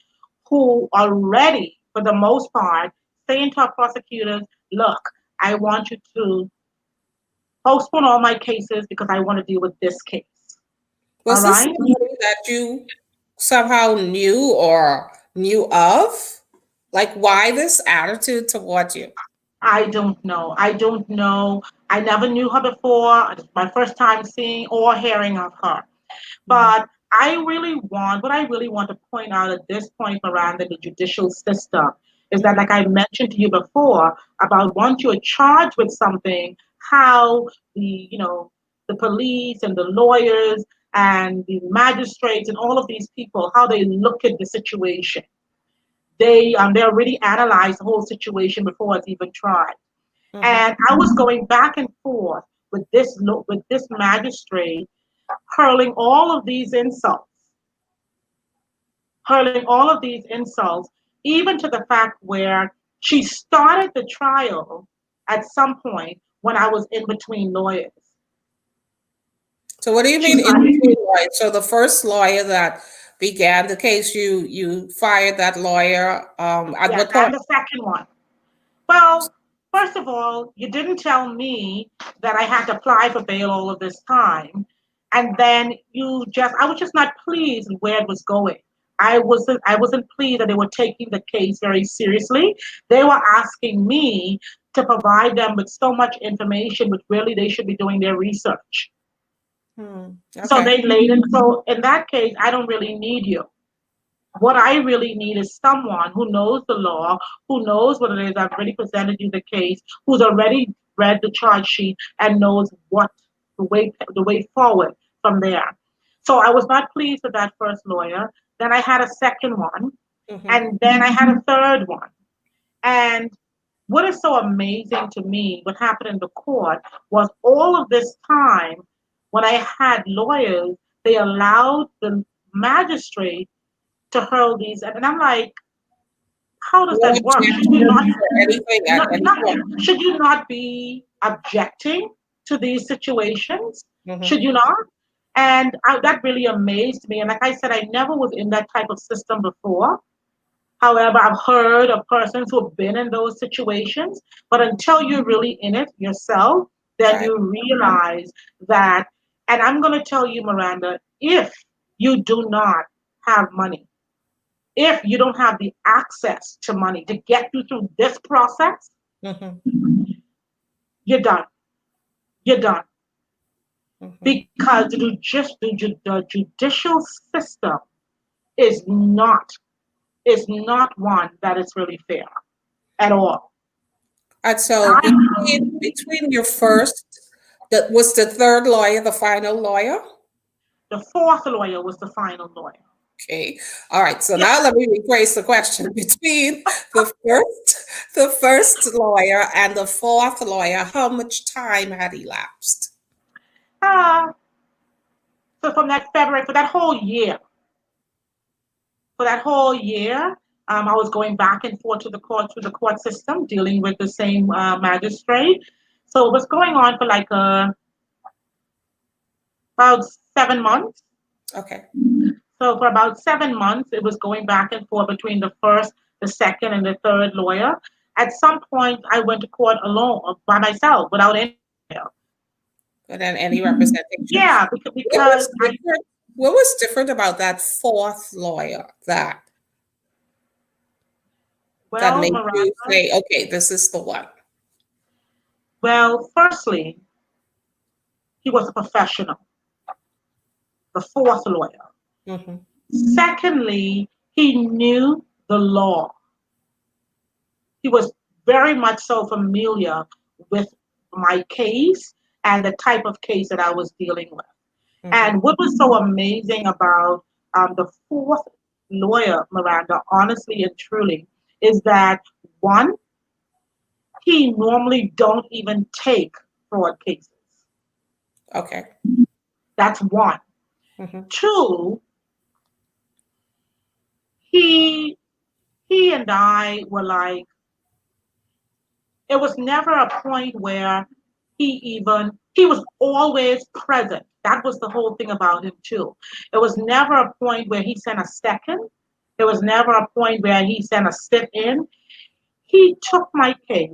who already, for the most part, saying to our prosecutors, "Look, I want you to postpone all my cases because I want to deal with this case." All Was this right. somebody that you somehow knew or knew of? Like, why this attitude towards you? I don't know. I don't know. I never knew her before. It's my first time seeing or hearing of her. Mhm. But what I really want to point out at this point, Miranda, the judicial system is that, Mhm. like I mentioned to you before, about once you're charged with something, how the police and the lawyers and the magistrates and all of these people, how they look at the situation. They already analyze the whole situation before it's even tried. Mhm. And I was going back and forth with this magistrate, hurling all of these insults, hurling all of these insults, even to the fact where she started the trial at some point when I was in between lawyers. So what do you She mean in started, between lawyers? So the first lawyer that began the case, you fired that lawyer. At yes, what point? and the second one. Well, first of all, you didn't tell me that I had to apply for bail all of this time. And then I was just not pleased with where it was going. I wasn't pleased that they were taking the case very seriously. They were asking me to provide them with so much information, but really they should be doing their research. Hmm. So Okay. they laid it. So in that case, I don't really need you. What I really need is someone who knows the law, who knows what it is. I've already presented you the case, who's already read the charge sheet and knows what the way forward from there. So I was not pleased with that first lawyer. Then I had a second one, Mhm. and then I had a third one. And what is so amazing to me, what happened in the court, was all of this time when I had lawyers, they allowed the magistrate to hurl these, and I'm like, how does No that work? Should you not, objection for anything at not, any not point. should you not be objecting to these situations? Mhm. Should you not? That really amazed me. And like I said, I never was in that type of system before. However, I've heard of persons who have been in those situations, but until you're really in it yourself, then Right. you realize that. And I'm going to tell you, Miranda, if you do not have money, if you don't have the access to money to get you through this process, Mm-hmm. you're done. You're done. Mm-hmm. Because the judicial system is not one that is really fair at all. And so I, between your first, that was the third lawyer, the final lawyer. the fourth lawyer was the final lawyer. Okay. All right. So Yeah. now let me rephrase the question. Between the first lawyer and the fourth lawyer, how much time had elapsed? Uh, so from that February, for that whole year, I was going back and forth to the court system, dealing with the same magistrate. So it was going on for like about 7 months. Okay. So for about 7 months, it was going back and forth between the first, the second, and the third lawyer. At some point, I went to court alone, by myself, without any lawyer. And then any representation. Yeah, What was because I, different? What was different about that fourth lawyer that well, made you Miranda, say, okay, this is the one? well, firstly, he was a professional, the fourth lawyer. Mm-hmm. Secondly, he knew the law. He was very much so familiar with my case and the type of case that I was dealing with. Mm-hmm. And what was so amazing about the fourth lawyer, Miranda, honestly and truly, is that one, he normally don't even take fraud cases. Okay. That's one. Mm-hmm. Two, he he and I were like, it was never a point where he was always present. That was the whole thing about him too. It was never a point where he sent a second. There was never a point where he sent a sit in. He took my case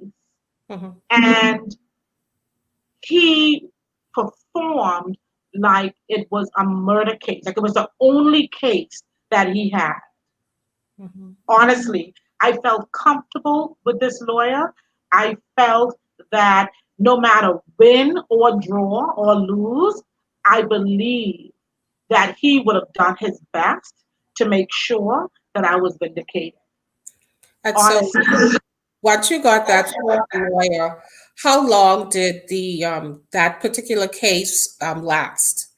Mm-hmm. and he performed like it was a murder case, like it was the only case that he had. Mm-hmm. Honestly, I felt comfortable with this lawyer. I felt that no matter win or draw or lose, I believe that he would have done his best to make sure that I was vindicated. And so Honestly, once you got that fourth lawyer, how long did the that particular case last,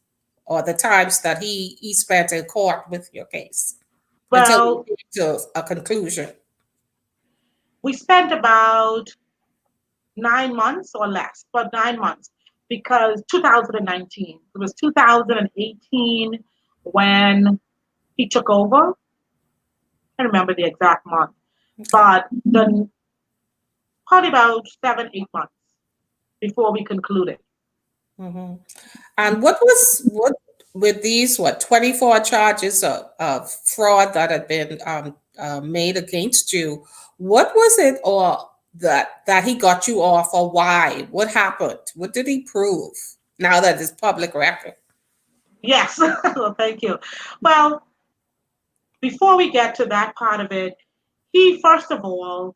or the times that he spent in court with your case until you well, came to a conclusion? we spent about 9 months or less, but 9 months, because 2019, it was 2018 when he took over. I can't remember the exact month, Okay. but probably about 7, 8 months before we concluded. Hmm. And what with these 24 charges of fraud that had been made against you? What was it, or that he got you off, or why? What happened? What did he prove? Now that it's public record. Yes, well, thank you. Well, before we get to that part of it, he first of all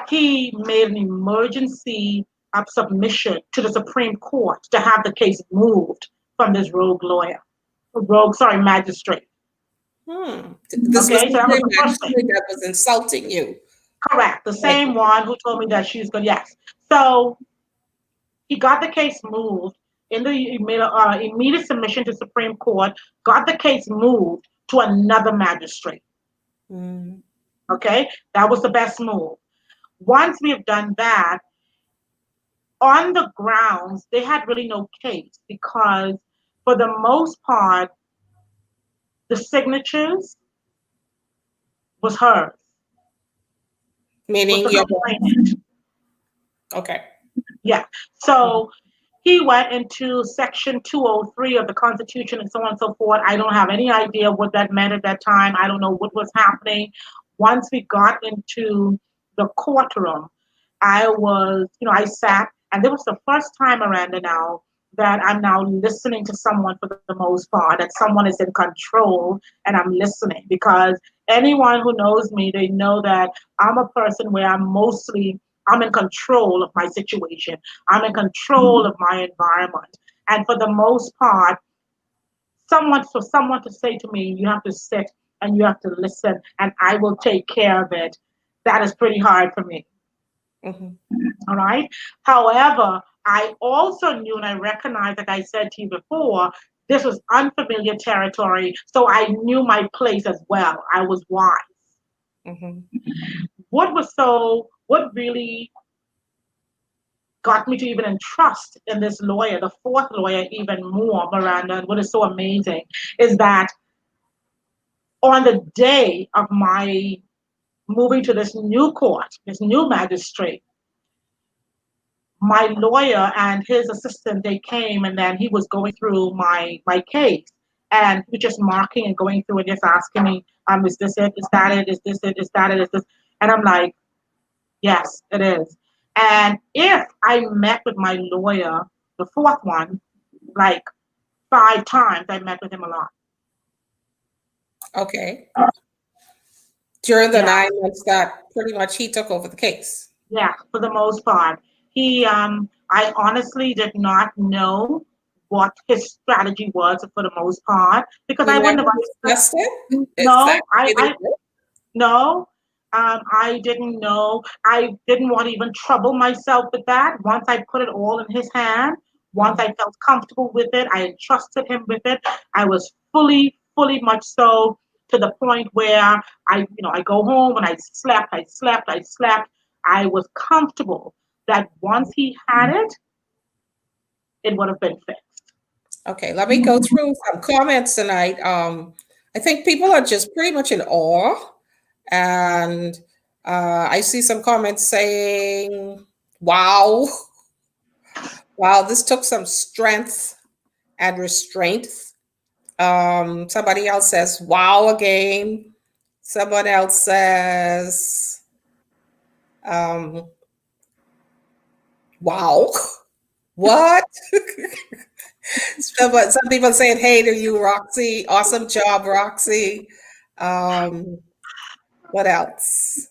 he made an emergency submission to the Supreme Court to have the case moved from this magistrate. This was Okay, so the that was same the first thing. magistrate that was insulting you. Correct. The Like, same one who told me that she's good. Yes. So he got the case moved he made an immediate submission to Supreme Court, got the case moved to another magistrate. mm, Okay, that was the best move. Once we have done that, on the grounds, they had really no case because, for the most part, the signatures was hers, was meaning the your complainant. okay. Yeah. So he went into Section 203 of the Constitution and so on and so forth. I don't have any idea what that meant at that time. I don't know what was happening. Once we got into the courtroom, I sat, and this was the first time, Miranda, now that I'm now listening to someone for the most part, that someone is in control and I'm listening. Because anyone who knows me, they know that I'm a person where I'm in control of my situation. I'm in control of my environment. And for the most part, for someone to say to me, you have to sit and you have to listen and I will take care of it, that is pretty hard for me. Mhm. All right. However, I also knew and I recognized, like I said to you before, this was unfamiliar territory. So I knew my place as well. I was wise. Mhm. What really got me to even entrust in this lawyer, the fourth lawyer, even more, Miranda, and what is so amazing is that on the day of my moving to this new court, this new magistrate, my lawyer and his assistant, they came and then he was going through my case, and he was just marking and going through and just asking me, is this it, is that it, is this it, is that it, is this, and I'm like, yes, it is. And if I met with my lawyer, the fourth one, like 5 times, I met with him a lot. Okay. During the Yeah, 9 months that pretty much he took over the case. yeah, for the most part. I honestly did not know what his strategy was for the most part because I You wouldn't never have. discussed it? Is that No, the way they do no, I didn't know. I didn't want to even trouble myself with that. Once I put it all in his hand, it? once I felt comfortable with it, I entrusted him with it. I was fully much so to the point where I go home and I slept. I was comfortable that once he had it, it would have been fixed. Okay, let me go through some comments tonight. I think people are just pretty much in awe, and I see some comments saying, "Wow, wow, this took some strength and restraint." Somebody else says, "Wow," again. Someone else says, um, "Wow, what?" Some people saying, "Hey to you, Roxy. Awesome job, Roxy." Um, what else?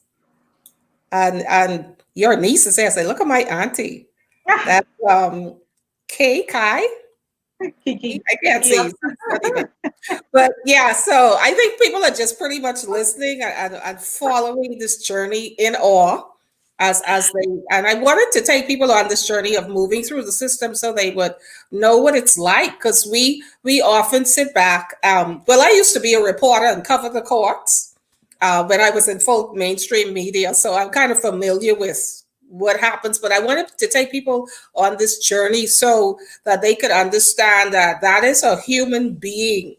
And your niece is there. Say, look at my auntie. That's Kay Kai. Kiki, I can't yeah. see. So it's not even. But yeah, so I think people are just pretty much listening and following this journey in awe as they, and I wanted to take people on this journey of moving through the system so they would know what it's like, because we often sit back. Well, I used to be a reporter and cover the courts when I was in full mainstream media, so I'm kind of familiar with what happens. But I wanted to take people on this journey so that they could understand that that is a human being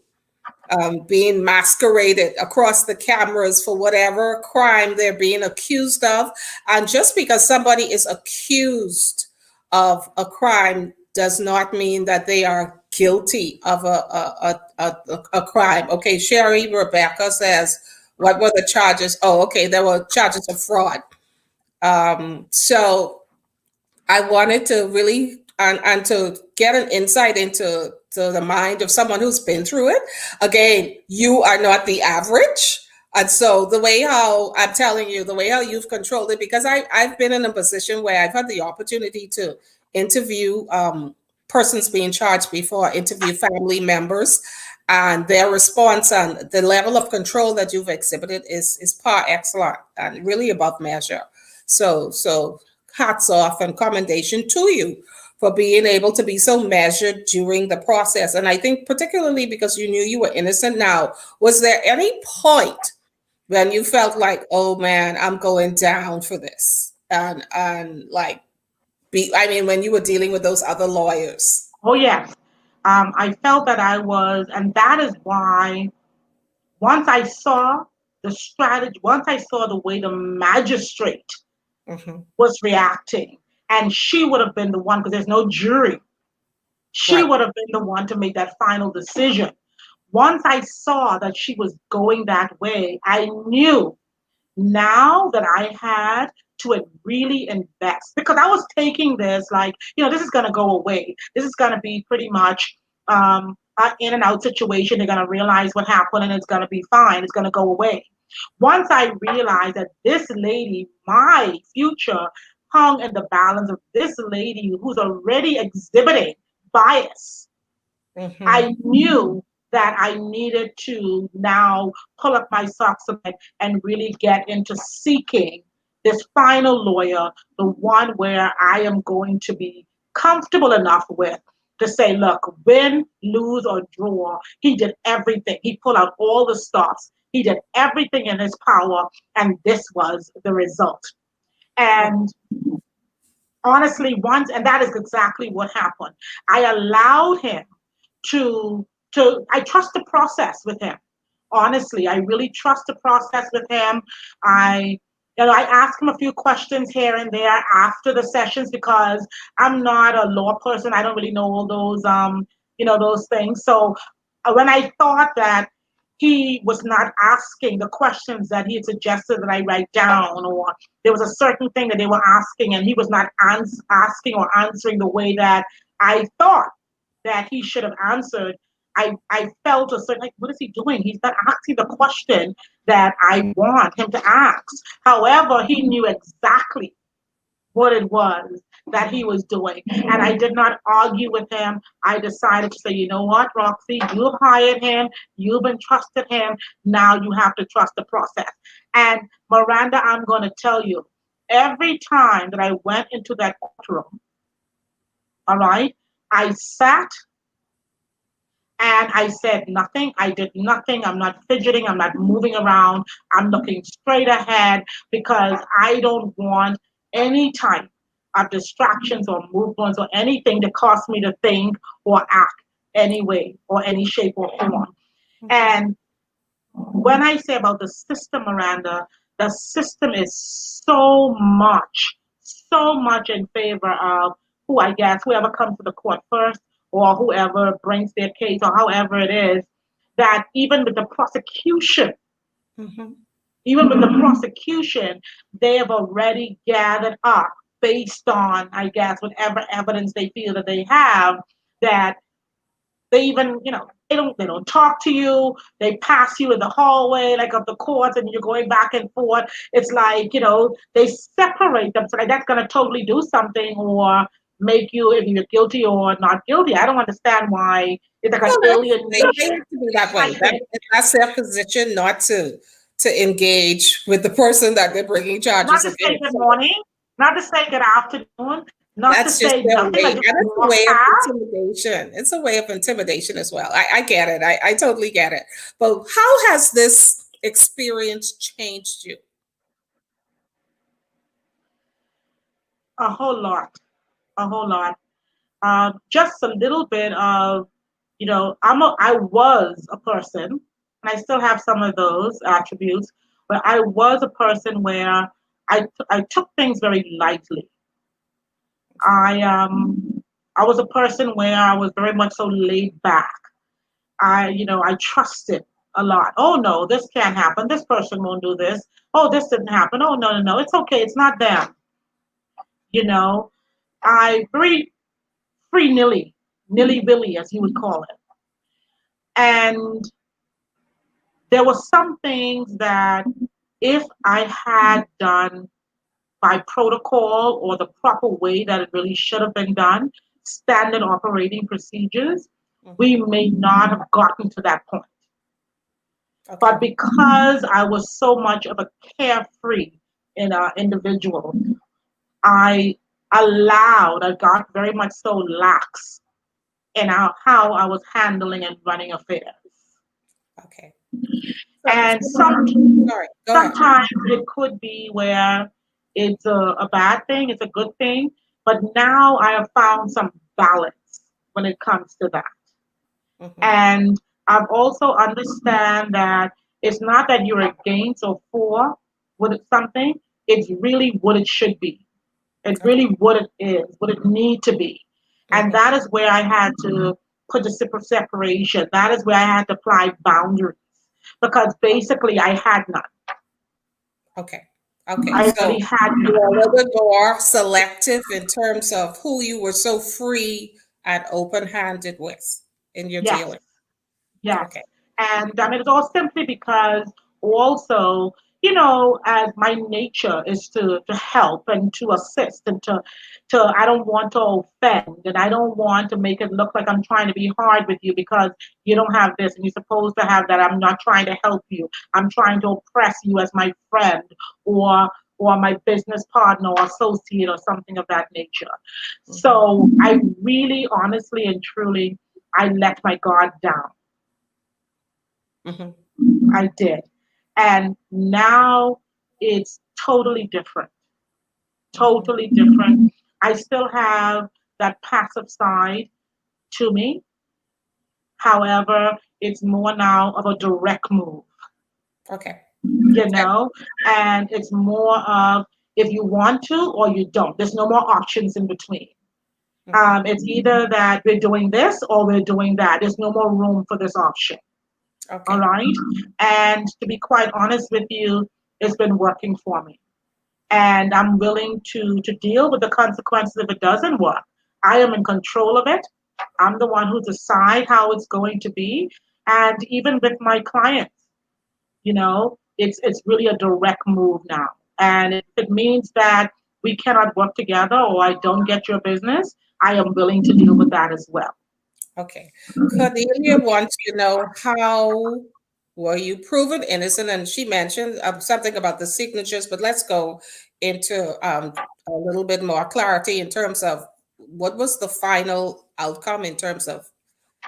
being masqueraded across the cameras for whatever crime they're being accused of. And just because somebody is accused of a crime does not mean that they are guilty of a crime. Okay, Sherry Rebecca says, what were the charges? Oh, okay, there were charges of fraud. So I wanted to really and to get an insight into the mind of someone who's been through it. Again, you are not the average. And so the way how I'm telling you, the way how you've controlled it, because I've been in a position where I've had the opportunity to interview persons being charged before, interview family members, and their response and the level of control that you've exhibited is par excellent and really above measure. So hats off and commendation to you for being able to be so measured during the process. And I think particularly because you knew you were innocent now, was there any point when you felt like, oh man, I'm going down for this? And like I mean, when you were dealing with those other lawyers. Oh yes. I felt that I was, and that is why once I saw the strategy, once I saw the way the magistrate Hmm. was reacting, and she would have been the one because there's no jury. She Right. would have been the one to make that final decision. Once I saw that she was going that way, I knew now that I had to really invest, because I was taking this like, this is going to go away. This is going to be pretty much an in and out situation. They're going to realize what happened and it's going to be fine. It's going to go away. Once I realized that this lady, my future, hung in the balance of this lady who's already exhibiting bias, I Mm-hmm. knew that I needed to now pull up my socks and really get into seeking this final lawyer, the one where I am going to be comfortable enough with to say, look, win, lose, or draw, he did everything. He pulled out all the stops. He did everything in his power, and this was the result. And honestly, once, and that is exactly what happened. I allowed him to I trust the process with him. Honestly, I really trust the process with him. I ask him a few questions here and there after the sessions, because I'm not a law person. I don't really know all those those things. So when I thought that he was not asking the questions that he had suggested that I write down, or there was a certain thing that they were asking and he was not asking or answering the way that I thought that he should have answered, I felt a certain, like, what is he doing? He's not asking the question that I want him to ask. However, he knew exactly what it was that he was doing. And I did not argue with him. I decided to say, you know what, Roxy, you've hired him, you've entrusted him, now you have to trust the process. And Miranda, I'm going to tell you, every time that I went into that courtroom, all right, I sat and I said nothing. I did nothing. I'm not fidgeting. I'm not moving around. I'm looking straight ahead, because I don't want any type of distractions or movements or anything to cause me to think or act any way or any shape or form. Mm-hmm. And when I say about the system, Miranda, the system is so much in favor of who, I guess, whoever comes to the court first, or whoever brings their case, or however it is, that Mm-hmm. even with the prosecution, they have already gathered up based on, I guess, whatever evidence they feel that they have, that they even, they don't talk to you. They pass you in the hallway, like of the courts, and you're going back and forth. It's like, they separate them. So like that's gonna totally do something or make you if you're guilty or not guilty. I don't understand why it's like an Well, they alienation. have to be that I way. think That's their position, not to engage with the person that they're bringing not charges to say against. good So morning, not to say good afternoon, not to that's just say their nothing. I way, just and it's a walk way of past. intimidation. It's a way of intimidation as well. I get it. I totally get it. But how has this experience changed you? A whole lot, a whole lot. Just a little bit of, I was a person, and I still have some of those attributes, but I was a person where I took things very lightly. Okay. I was a person where I was very much so laid back. I trusted a lot. Oh no, this can't happen. This person won't do this. Oh, this didn't happen. Oh no, no, no. It's okay. It's not them. You know, I very free nilly willy, as you would call it. And there were some things that if I had done by protocol or the proper way that it really should have been done, standard operating procedures, we Hmm. may not have gotten to that point. But Okay. because I was so much of a carefree individual, I I got very much so lax in how I was handling and running affairs. Okay. And Sorry. Go ahead. sometimes it could be where it's a bad thing, it's a good thing, but now I have found some balance when it comes to that. Hmm. And I've also understand that it's not that you're against or for what something, it's really what it should be. It's Okay. really what it is, what it need to be. And Mm-hmm. that is where I had to put the separation. That is where I had to apply boundaries because basically I had none. Okay. Okay. I really So had you were a none. little bit more selective in terms of who you were so free and open-handed with in your Yes. dealing. Yes. Okay. And it's all simply because also, as my nature is to help and to assist and to I don't want to offend and I don't want to make it look like I'm trying to be hard with you because you don't have this and you're supposed to have that. I'm not trying to help you. I'm trying to oppress you as my friend or my business partner or associate or something of that nature. Mm-hmm. So I really honestly and truly I let my guard down. Mm-hmm. I did. And now it's totally different. Mm-hmm. Totally different. I still have that passive side to me. However, it's more now of a direct move, Okay. you And, know, and it's more of if you want to or you don't. There's no more options in between. mhm. It's either that we're doing this or we're doing that. There's no more room for this option. All Okay. right. And to be quite honest with you, it's been working for me. And I'm willing to deal with the consequences if it doesn't work. I am in control of it. I'm the one who decide how it's going to be. And even with my clients, it's really a direct move now. And if it means that we cannot work together or I don't get your business, I am willing to deal with that as well. Okay. Cornelia wants to know how were you proven innocent? And she mentioned something about the signatures, but let's go into a little bit more clarity in terms of what was the final outcome in terms of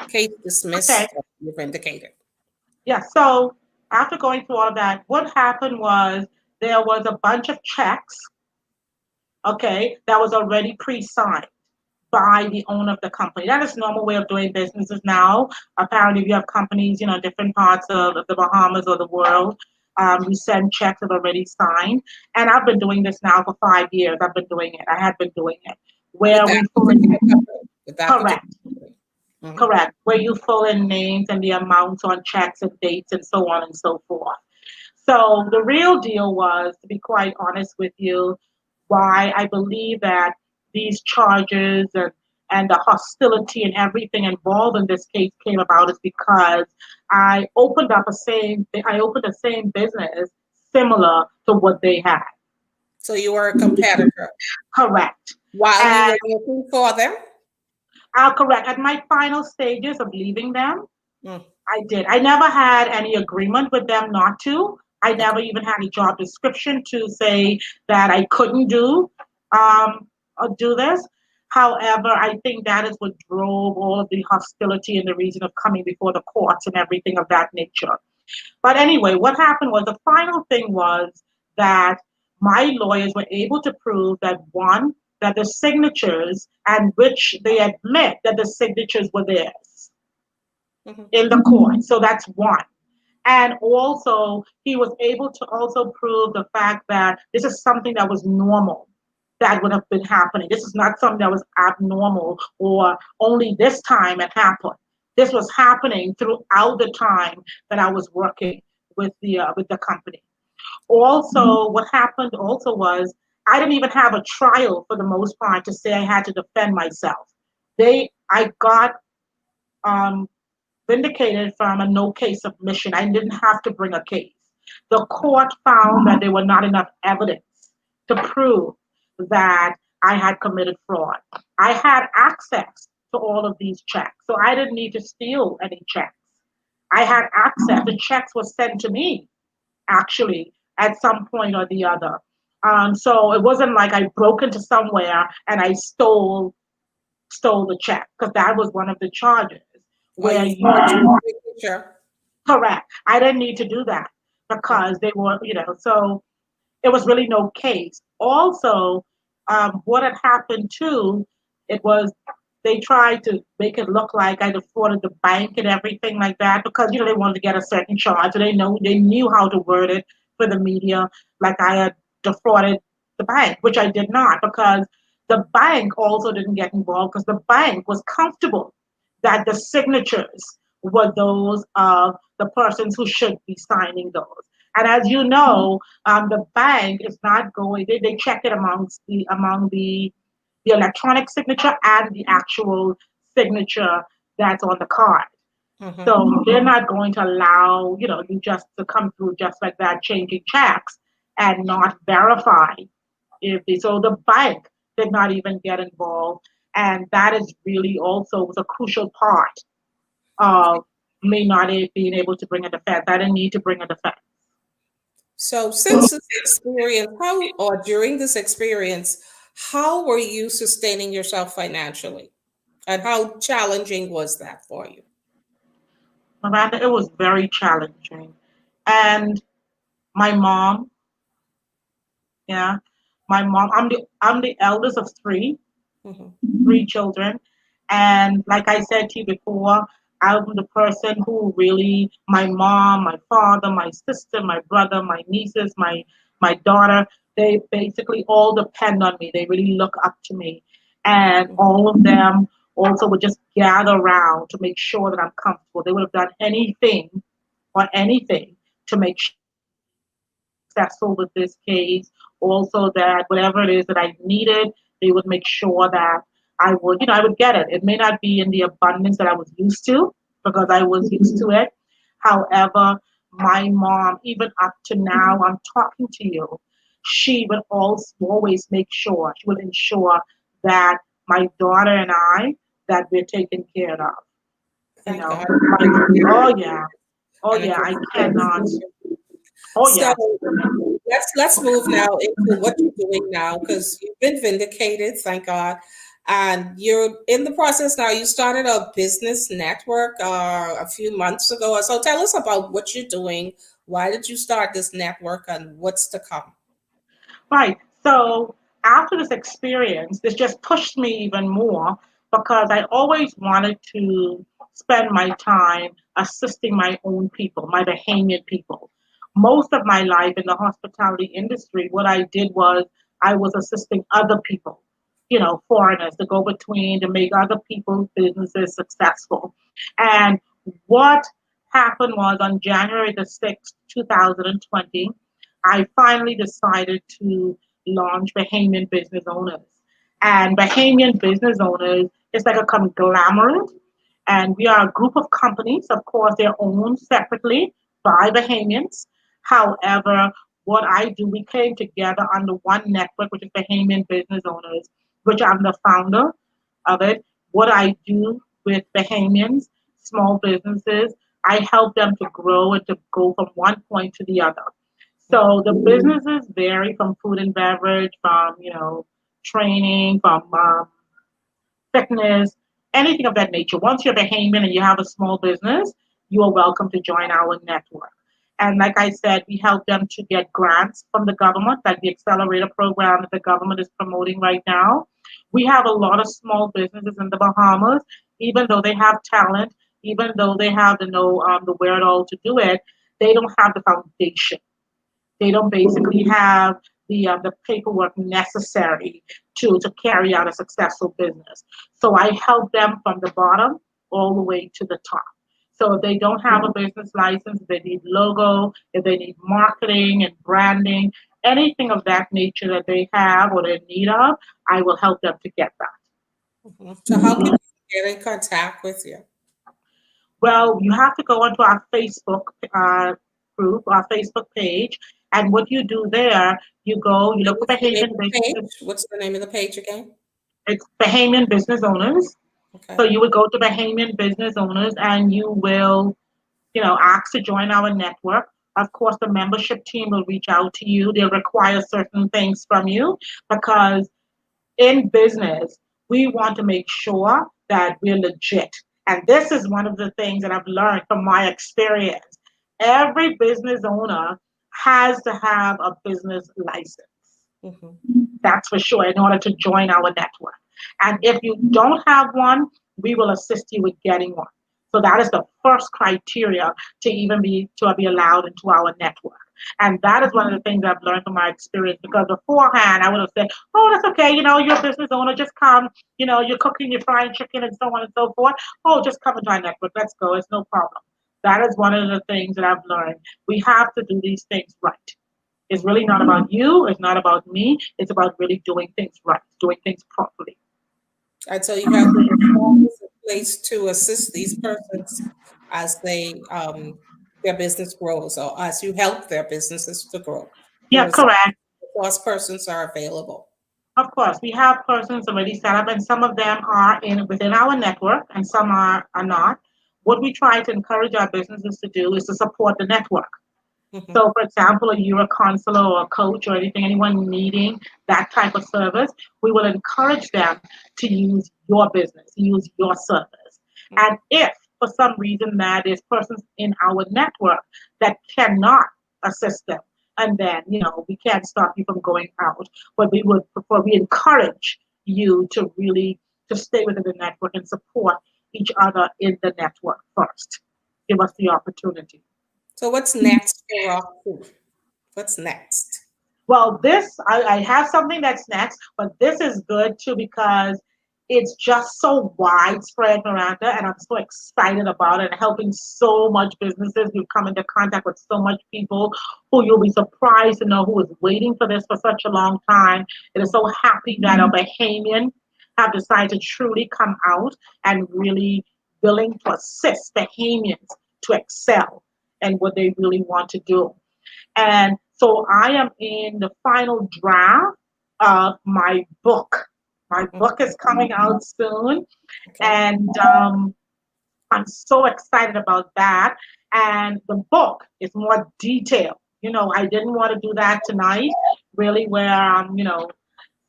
case Okay. dismissed, you've indicated. Yeah. So after going through all of that, what happened was there was a bunch of checks, okay, that was already pre-signed by the owner of the company. That is normal way of doing businesses now. Apparently, if you have companies, different parts of the Bahamas or the world, you send checks that are already signed. And I've been doing this now for 5 years. I've been doing it. I have been doing it. With Where that we fully particular company. With that particular correct, company. Mhm. correct, where you fill in names and the amounts on checks and dates and so on and so forth. So the real deal was, to be quite honest with you, why I believe that these charges and the hostility and everything involved in this case came about is because I opened the same business similar to what they had. So you were a competitor Correct. while you And were working for them? correct. At my final stages of leaving them, Mm, I did. I never had any agreement with them not to. I okay. never even had a job description to say that I couldn't um, do this. However, I think that is what drove all of the hostility and the reason of coming before the courts and everything of that nature. But anyway, what happened was the final thing was that my lawyers were able to prove that one, that the signatures and which they admit that the signatures were theirs Mhm. in the court. So that's one. And also, he was able to also prove the fact that this is something that was normal that would have been happening. This is not something that was abnormal or only this time it happened. This was happening throughout the time that I was working with the company. Also, what happened also was I didn't even have a trial for the most part to say I had to defend myself. I got um, vindicated from a no case submission. I didn't have to bring a case. The court found that there were not enough evidence to prove that I had committed fraud. I had access to all of these checks, so I didn't need to steal any checks. I had access. The checks were sent to me, actually, at some point or the other. So it wasn't like I broke into somewhere and I stole the check because that was one of the charges Or where you you forged your signature. correct. I didn't need to do that because Mhm. they were, so it was really no case. Also, what had happened too, it was they tried to make it look like I defrauded the bank and everything like that because they wanted to get a certain charge. And they knew how to word it for the media, like I had defrauded the bank, which I did not because The bank also didn't get involved because the bank was comfortable that the signatures were those of the persons who should be signing those. And as you know, the bank is not going. They check it among the electronic signature and the actual signature that's on the card. Mm-hmm. So they're not going to allow, you just to come through just like that, changing checks and not verify if they, so the bank did not even get involved. And that is really also was a crucial part of me not being able to bring a defense. I didn't need to bring a defense. So, since this experience, how or during this experience, how were you sustaining yourself financially? And how challenging was that for you? Miranda, it was very challenging. And my mom, yeah, my mom, I'm the eldest of Hmm. three children. And like I said to you before, I'm the person who really, my mom, my father, my sister, my brother, my nieces, my daughter, they basically all depend on me. They really look up to me. And all of them also would just gather around to make sure that I'm comfortable. They would have done anything or anything to make sure that I was successful with this case. Also, that whatever it is that I needed, they would make sure that I would get it. It may not be in the abundance that I was used to because I was used to it. However, my mom, even up to now, I'm talking to you, she would also always make sure, she would ensure that my daughter and I, that we're taken care of. You Thank know, God. like, oh yeah, oh And a yeah, great I cannot. Oh So yes. let's move now into what you're doing now because you've been vindicated, thank God. And you're in the process now. You started a business network a few months ago. So tell us about what you're doing. Why did you start this network and what's to come? Right. So after this experience, this just pushed me even more because I always wanted to spend my time assisting my own people, my Bahamian people. Most of my life in the hospitality industry, what I did was I was assisting other people, foreigners, to go between to make other people's businesses successful. And what happened was on January the 6th, 2020, I finally decided to launch Bahamian Business Owners. And Bahamian Business Owners is like a conglomerate, and we are a group of companies. Of course, they're owned separately by Bahamians. However, what I do, we came together under one network, which is Bahamian Business Owners, which I'm the founder of it. What I do with Bahamians, small businesses, I help them to grow and to go from one point to the other. So the businesses vary from food and beverage, from training, from fitness, anything of that nature. Once you're Bahamian and you have a small business, you are welcome to join our network. And like I said, we help them to get grants from the government, like the accelerator program that the government is promoting right now. We have a lot of small businesses in the Bahamas, even though they have talent, even though they have the wherewithal to do it, they don't have the foundation. They don't basically have the paperwork necessary to carry out a successful business. So I help them from the bottom all the way to the top. So if they don't have a business license, if they need logo, if they need marketing and branding, anything of that nature that they have or they're in need of, I will help them to get Mhm. So how can that. we get in contact with you? Well, you have to go onto our Facebook group, our Facebook page, and what you do there, you look for What's the name Bahamian of the page? business. What's the name of the page again? It's Bahamian business owners. So Okay. you would go to Bahamian business owners, and you will, ask to join our network. Of course, the membership team will reach out to you. They'll require certain things from you because in business, we want to make sure that we're legit. And this is one of the things that I've learned from my experience. Every business owner has to have a business license. Hmm. That's for sure, in order to join our network. And if you don't have one, we will assist you with getting one. So that is the first criteria to be allowed into our network. And that is one of the things I've learned from my experience, because beforehand I would have said, oh, that's okay, you're a business owner, just come, you're cooking, you're frying chicken and so on and so forth. Oh, just come into our network. Let's go. It's no problem. That is one of the things that I've learned. We have to do these things right. It's really not about you. It's not about me. It's about really doing things right, doing things properly. And so you have the resources in place to assist these persons as their business grows, or as you help their businesses to grow. The Yeah, correct. resource persons are available. Of course, we have persons already set up, and some of them are in within our network, and some are not. What we try to encourage our businesses to do is to support the network. Mhm. So, for example, if you're a counselor or a coach or anything, anyone needing that type of service, we will encourage them to use your business, use your service. And if for some reason that there's persons in our network that cannot assist them, and then we can't stop you from going out, but we encourage you to really to stay within the network and support each other in the network first. Give us the opportunity. So what's next for Rock? What's next? Well, I have something that's next, but this is good too because it's just so widespread, Miranda, and I'm so excited about it. Helping so much businesses. We've come into contact with so much people who you'll be surprised to know who is waiting for this for such a long time. It is so happy that a Bahamian have decided to truly come out and really willing to assist Bahamians to excel and what they really want to do. And so I am in the final draft of my book. My book is coming out soon, Okay. and I'm so excited about that. And the book is more detailed. I didn't want to do that tonight, really, where I'm,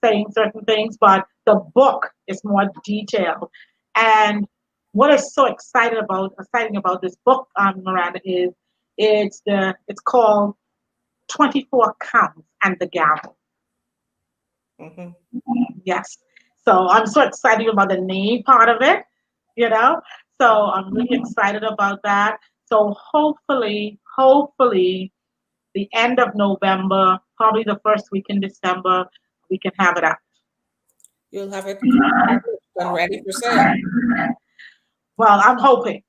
saying certain things, but the book is more detailed. And what is so exciting about this book, Miranda, is it's called 24 counts and the gavel. Hmm. Yes. So I'm so excited about the name part of it, you know. So I'm really excited about that. So hopefully, the end of November, probably the first week in December, we can have it out. You'll have it published and ready for sale. Well, I'm hoping.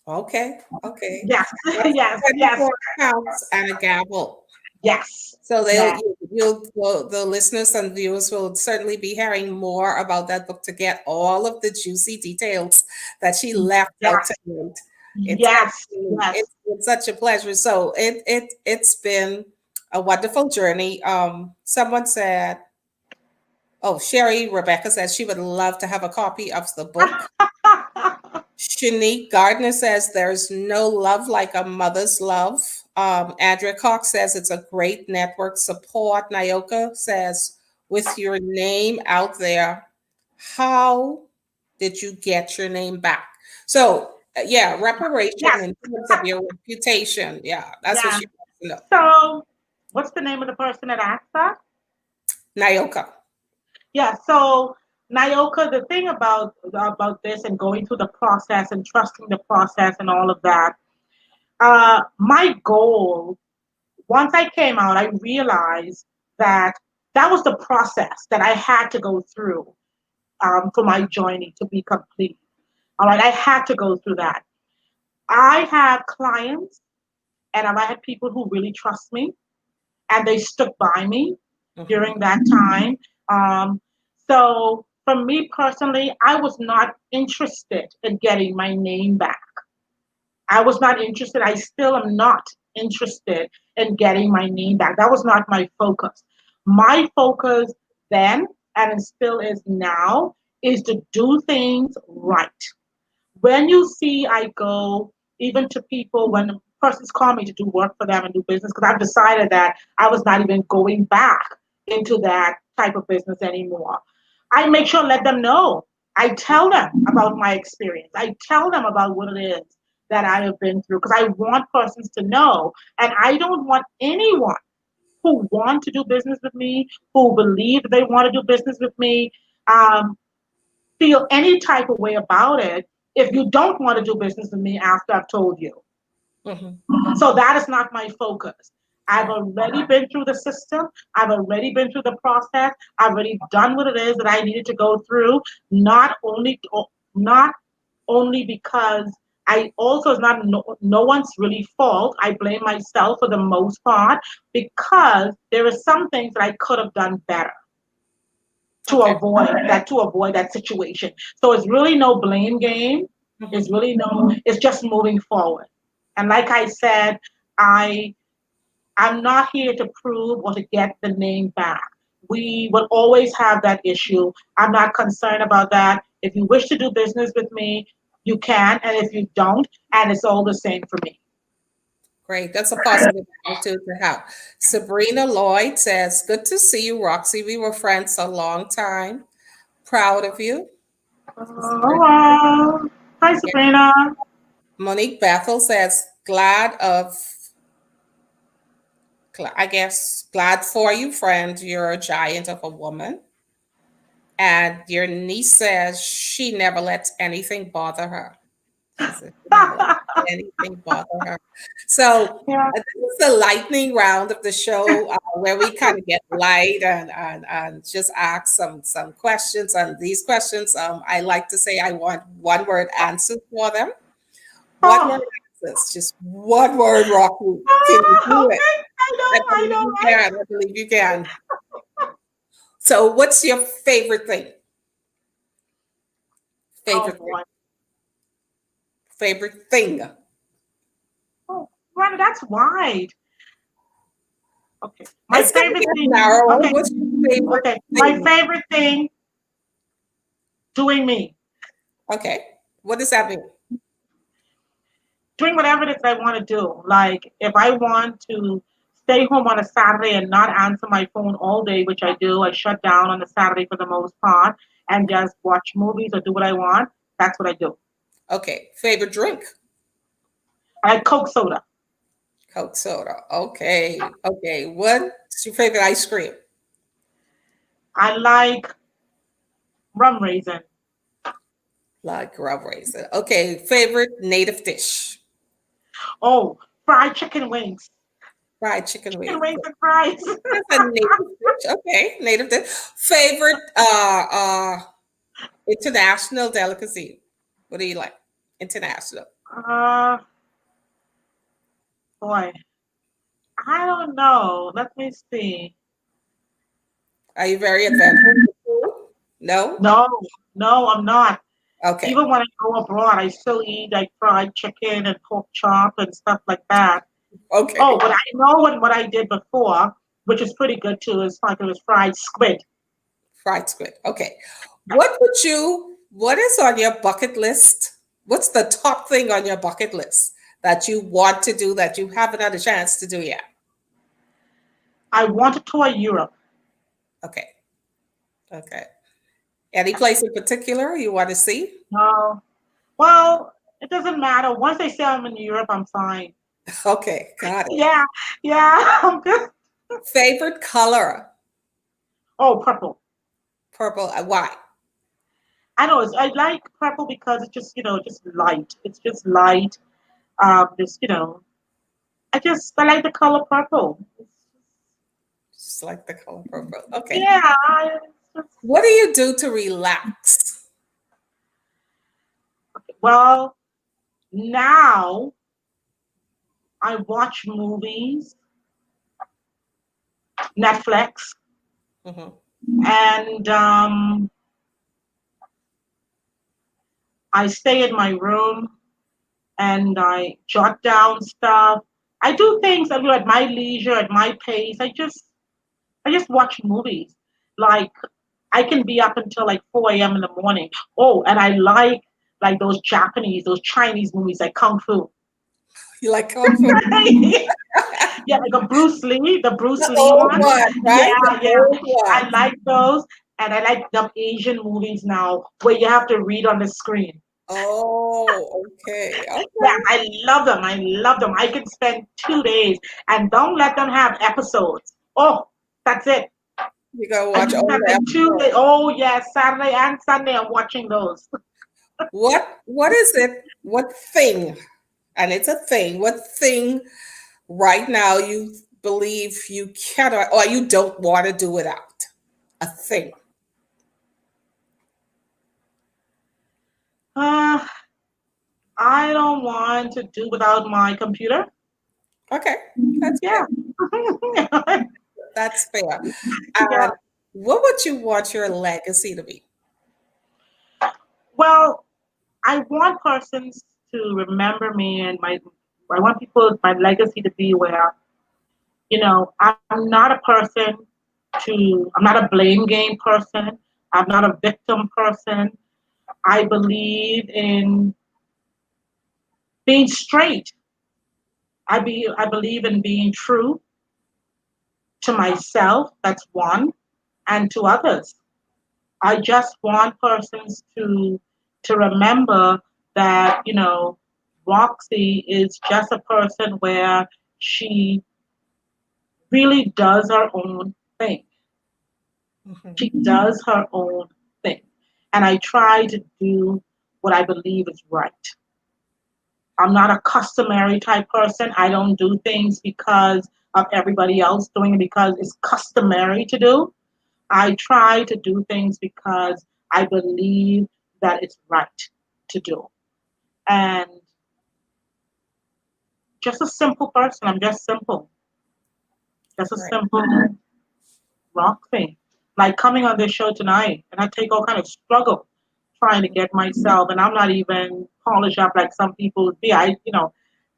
Okay. Okay. Yes, That's yes, yes, 24 counts and a gavel. yes, So yes, the listeners and viewers will certainly be hearing more about that book to get all of the juicy details that she left out yes, tonight. It's yes, actually yes. it's such a pleasure. So it's been a wonderful journey. Someone said, oh, Sherry Rebecca says she would love to have a copy of the book. Shanique Gardner says there's no love like a mother's love. Andrea Cox says it's a great network support. Naoka says, with your name out there, how did you get your name back? So, yeah, reparation Yes, in terms of your reputation. Yeah, that's what yeah. she wants to know. So, what's the name of the person that asked that? Naoka. Yeah, so Nyoka, the thing about this and going through the process and trusting the process and all of that, my goal once I came out, I realized that that was the process that I had to go through for my journey to be complete. All right, I had to go through that. I have clients and I had people who really trust me and they stuck by me Mhm. during that time. Um, so for me personally, I was not interested in getting my name back. I was not interested. I still am not interested in getting my name back. That was not my focus. My focus then, and it still is now, is to do things right. When you see I go even to people when persons call me to do work for them and do business, because I've decided that I was not even going back into that type of business anymore. I make sure let them know. I tell them about my experience. I tell them about what it is that I have been through because I want persons to know. And I don't want anyone who want to do business with me, who believe they want to do business with me, um, feel any type of way about it if you don't want to do business with me after I've told you. Mhm. So that is not my focus. I've already been through the system. I've already been through the process. I've already done what it is that I needed to go through. Not only because I also it's not no one's really fault. I blame myself for the most part because there are some things that I could have done better Okay. to avoid that situation. So it's really no blame game. Mhm. It's just moving forward. And like I said, I I'm not here to prove or to get the name back. We will always have that issue. I'm not concerned about that. If you wish to do business with me, you can, and if you don't, and it's all the same for me. Great. That's a positive attitude to have. Sabrina Lloyd says, good to see you, Roxy. We were friends a long time. Proud of you. Oh, wow. Hi, Yeah. Sabrina. Monique Bethel says, glad of, I guess, glad for you, friend. You're a giant of a woman. And your niece says she never lets anything bother her. She said she never lets anything bother her. So Yeah. this is the lightning round of the show where we kind of get light and just ask some questions. And these questions, I like to say I want one word answers for them. One word Oh, answers, just one word, Rocky. Can you do it? okay. I I believe know, you right? can. I believe you can. So, what's your favorite thing? Oh, Favorite thing? boy. Favorite thing? Oh, right, that's wide. Okay. My It's gonna favorite get thing. narrower. Okay. What's your favorite Okay. My thing? favorite thing, doing me. Okay. What does that mean? Doing whatever it is I want to do. Like if I want to stay home on a Saturday and not answer my phone all day, which I do, I shut down on a Saturday for the most part and just watch movies or do what I want. That's what I do. Okay. Favorite drink? I like Coke soda. Coke soda. Okay. Okay. What's your favorite ice cream? I like rum raisin. Like rub raisin. Okay. Favorite native dish? Oh, fried chicken wings. Fried chicken Chicken wings. wings and fries. That's a native dish. Okay. Native dish. Favorite international delicacy? What do you like? International. uh, boy, I don't know. Let me see. Are you very adventurous with food? No? No, no, I'm not. Okay. Even when I go abroad, I still eat like fried chicken and pork chop and stuff like that. Oh, Okay. but I know what I did before, which is pretty good too, is like it was fried squid. Fried squid. Okay. What is on your bucket list? What's the top thing on your bucket list that you want to do that you haven't had a chance to do yet? I want to tour Europe. Okay. Okay. Any place in particular you want to see? No, well, it doesn't matter. Once they say I'm in Europe, I'm fine. Okay. Got it. Yeah, yeah, I'm good. Favorite color? Oh, purple. Purple. Why? I know. I like purple because it's just just light. It's just light. Just I like the color purple. Just like the color purple. Okay. Yeah. What do you do to relax? Well, now I watch movies, Netflix, Mhm. and I stay in my room and I jot down stuff. I do things at my leisure, at my pace. I just watch movies. Like I can be up until like 4 a.m. in the morning. Oh, and I like those Japanese, those Chinese movies like Kung Fu. You like kung fu? Yeah, like a Bruce Lee, the Bruce The Lee old one. one, Yeah, right? The yeah. old I one. like those. And I like the Asian movies now where you have to read on the screen. Oh, okay. Yeah, Okay. I love them. I love them. I can spend 2 days and don't let them have episodes. Oh, that's it. You gotta I watch can all spend the like two episodes. days. Oh, yes, Saturday and Sunday I'm watching those. What is it? What thing? And it's a thing. What thing right now you believe you cannot or you don't want to do without? A thing. Uh, I don't want to do without my computer. Okay, that's Yeah. fair. That's fair. Yeah. And what would you want your legacy to be? Well, I want persons to remember me and I want people, my legacy to be where, I'm not a person I'm not a blame game person. I'm not a victim person. I believe in being straight. I believe in being true to myself. That's one, and to others. I just want persons to remember that Roxy is just a person where she really does her own thing. Mhm. She does her own thing, and I try to do what I believe is right. I'm not a customary type person. I don't do things because of everybody else doing it because it's customary to do. I try to do things because I believe that it's right to do. And just a simple person. I'm just simple. Just a Right. simple rock thing. Like coming on this show tonight, and I take all kind of struggle trying to get myself, and I'm not even polished up like some people would be.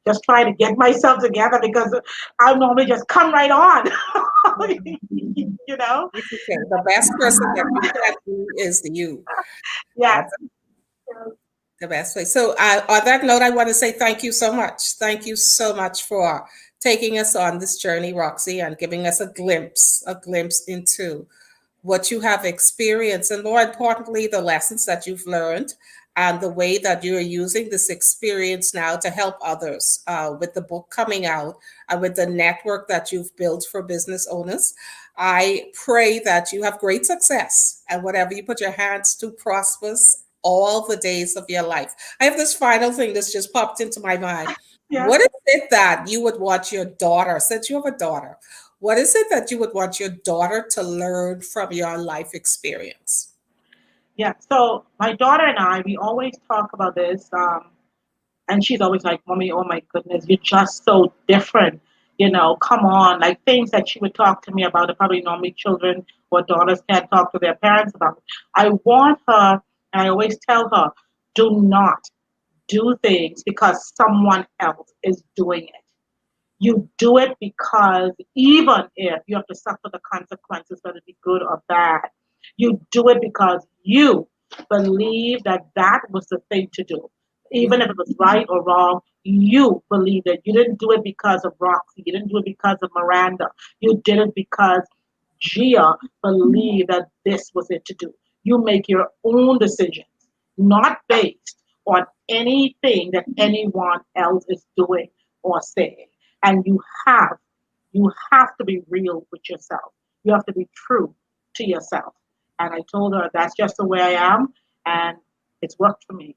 Just trying to get myself together because I normally just come right on. Mhm. you know? It's okay. The best person that you can be is you. Yeah. That's the best way. So, on that note, I want to say thank you so much. Thank you so much for taking us on this journey, Roxy, and giving us a glimpse into what you have experienced, and more importantly, the lessons that you've learned and the way that you're using this experience now to help others with the book coming out and with the network that you've built for business owners. I pray that you have great success and whatever you put your hands to prospers all the days of your life. I have this final thing that's just popped into my mind. Yeah. What is it that you would want your daughter, since you have a daughter, what is it that you would want your daughter to learn from your life experience? Yeah. So my daughter and I, we always talk about this. And she's always like, "Mommy, oh my goodness, you're just so different. Come on." Like things that she would talk to me about that probably normally children or daughters can't talk to their parents about. I want her, and I always tell her, do not do things because someone else is doing it. You do it because even if you have to suffer the consequences, whether it be good or bad, you do it because you believe that that was the thing to do. Even if Mhm. it was right or wrong, you believe it. You didn't do it because of Roxy. You didn't do it because of Miranda. You did it because Gia believed that this was it to do. You make your own decisions, not based on anything that anyone else is doing or saying. And you have to be real with yourself. You have to be true to yourself. And I told her that's just the way I am, and it's worked for me.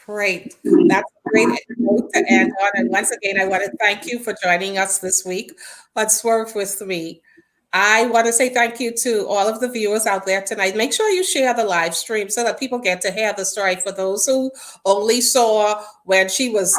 Great. That's a great note to end on. And once again, I want to thank you for joining us this week on Swerve with Me. I want to say thank you to all of the viewers out there tonight. Make sure you share the live stream so that people get to hear the story. For those who only saw when she was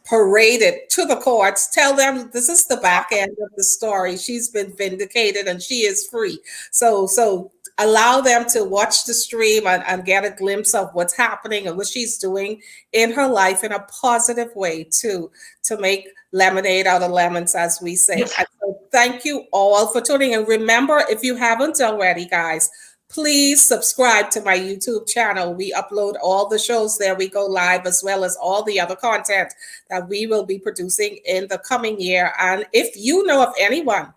paraded to the courts, tell them this is the back end of the story. She's been vindicated and she is free. So allow them to watch the stream and get a glimpse of what's happening and what she's doing in her life in a positive way to make lemonade out of lemons, as we say. Yes. And so thank you all for tuning in. Remember, if you haven't already, guys, please subscribe to my YouTube channel. We upload all the shows there. We go live as well as all the other content that we will be producing in the coming year. And if you know of anyone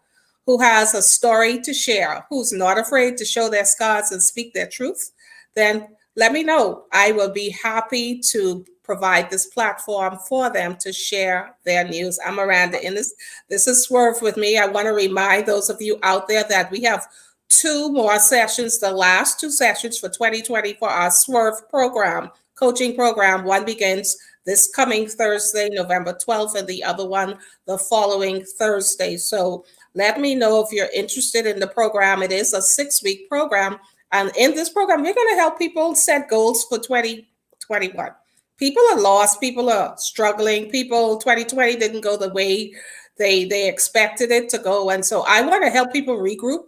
who has a story to share, who's not afraid to show their scars and speak their truth, then let me know. I will be happy to provide this platform for them to share their news. I'm Miranda Innes. This is Swerve with Me. I want to remind those of you out there that we have two more sessions, the last two sessions for 2020 for our Swerve program, coaching program. One begins this coming Thursday, November 12th, and the other one the following Thursday. So let me know if you're interested in the program. It is a 6-week program. And in this program, we're going to help people set goals for 2021. People are lost. People are struggling. 2020 didn't go the way they expected it to go. And so I want to help people regroup.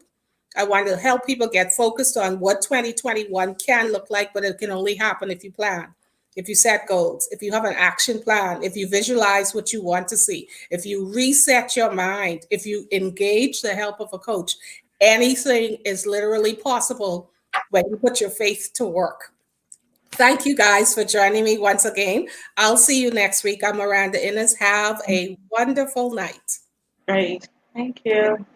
I want to help people get focused on what 2021 can look like, but it can only happen if you plan, if you set goals, if you have an action plan, if you visualize what you want to see, if you reset your mind, if you engage the help of a coach. Anything is literally possible when you put your faith to work. Thank you guys for joining me once again. I'll see you next week. I'm Miranda Innes. Have a wonderful night. Great. Thank you.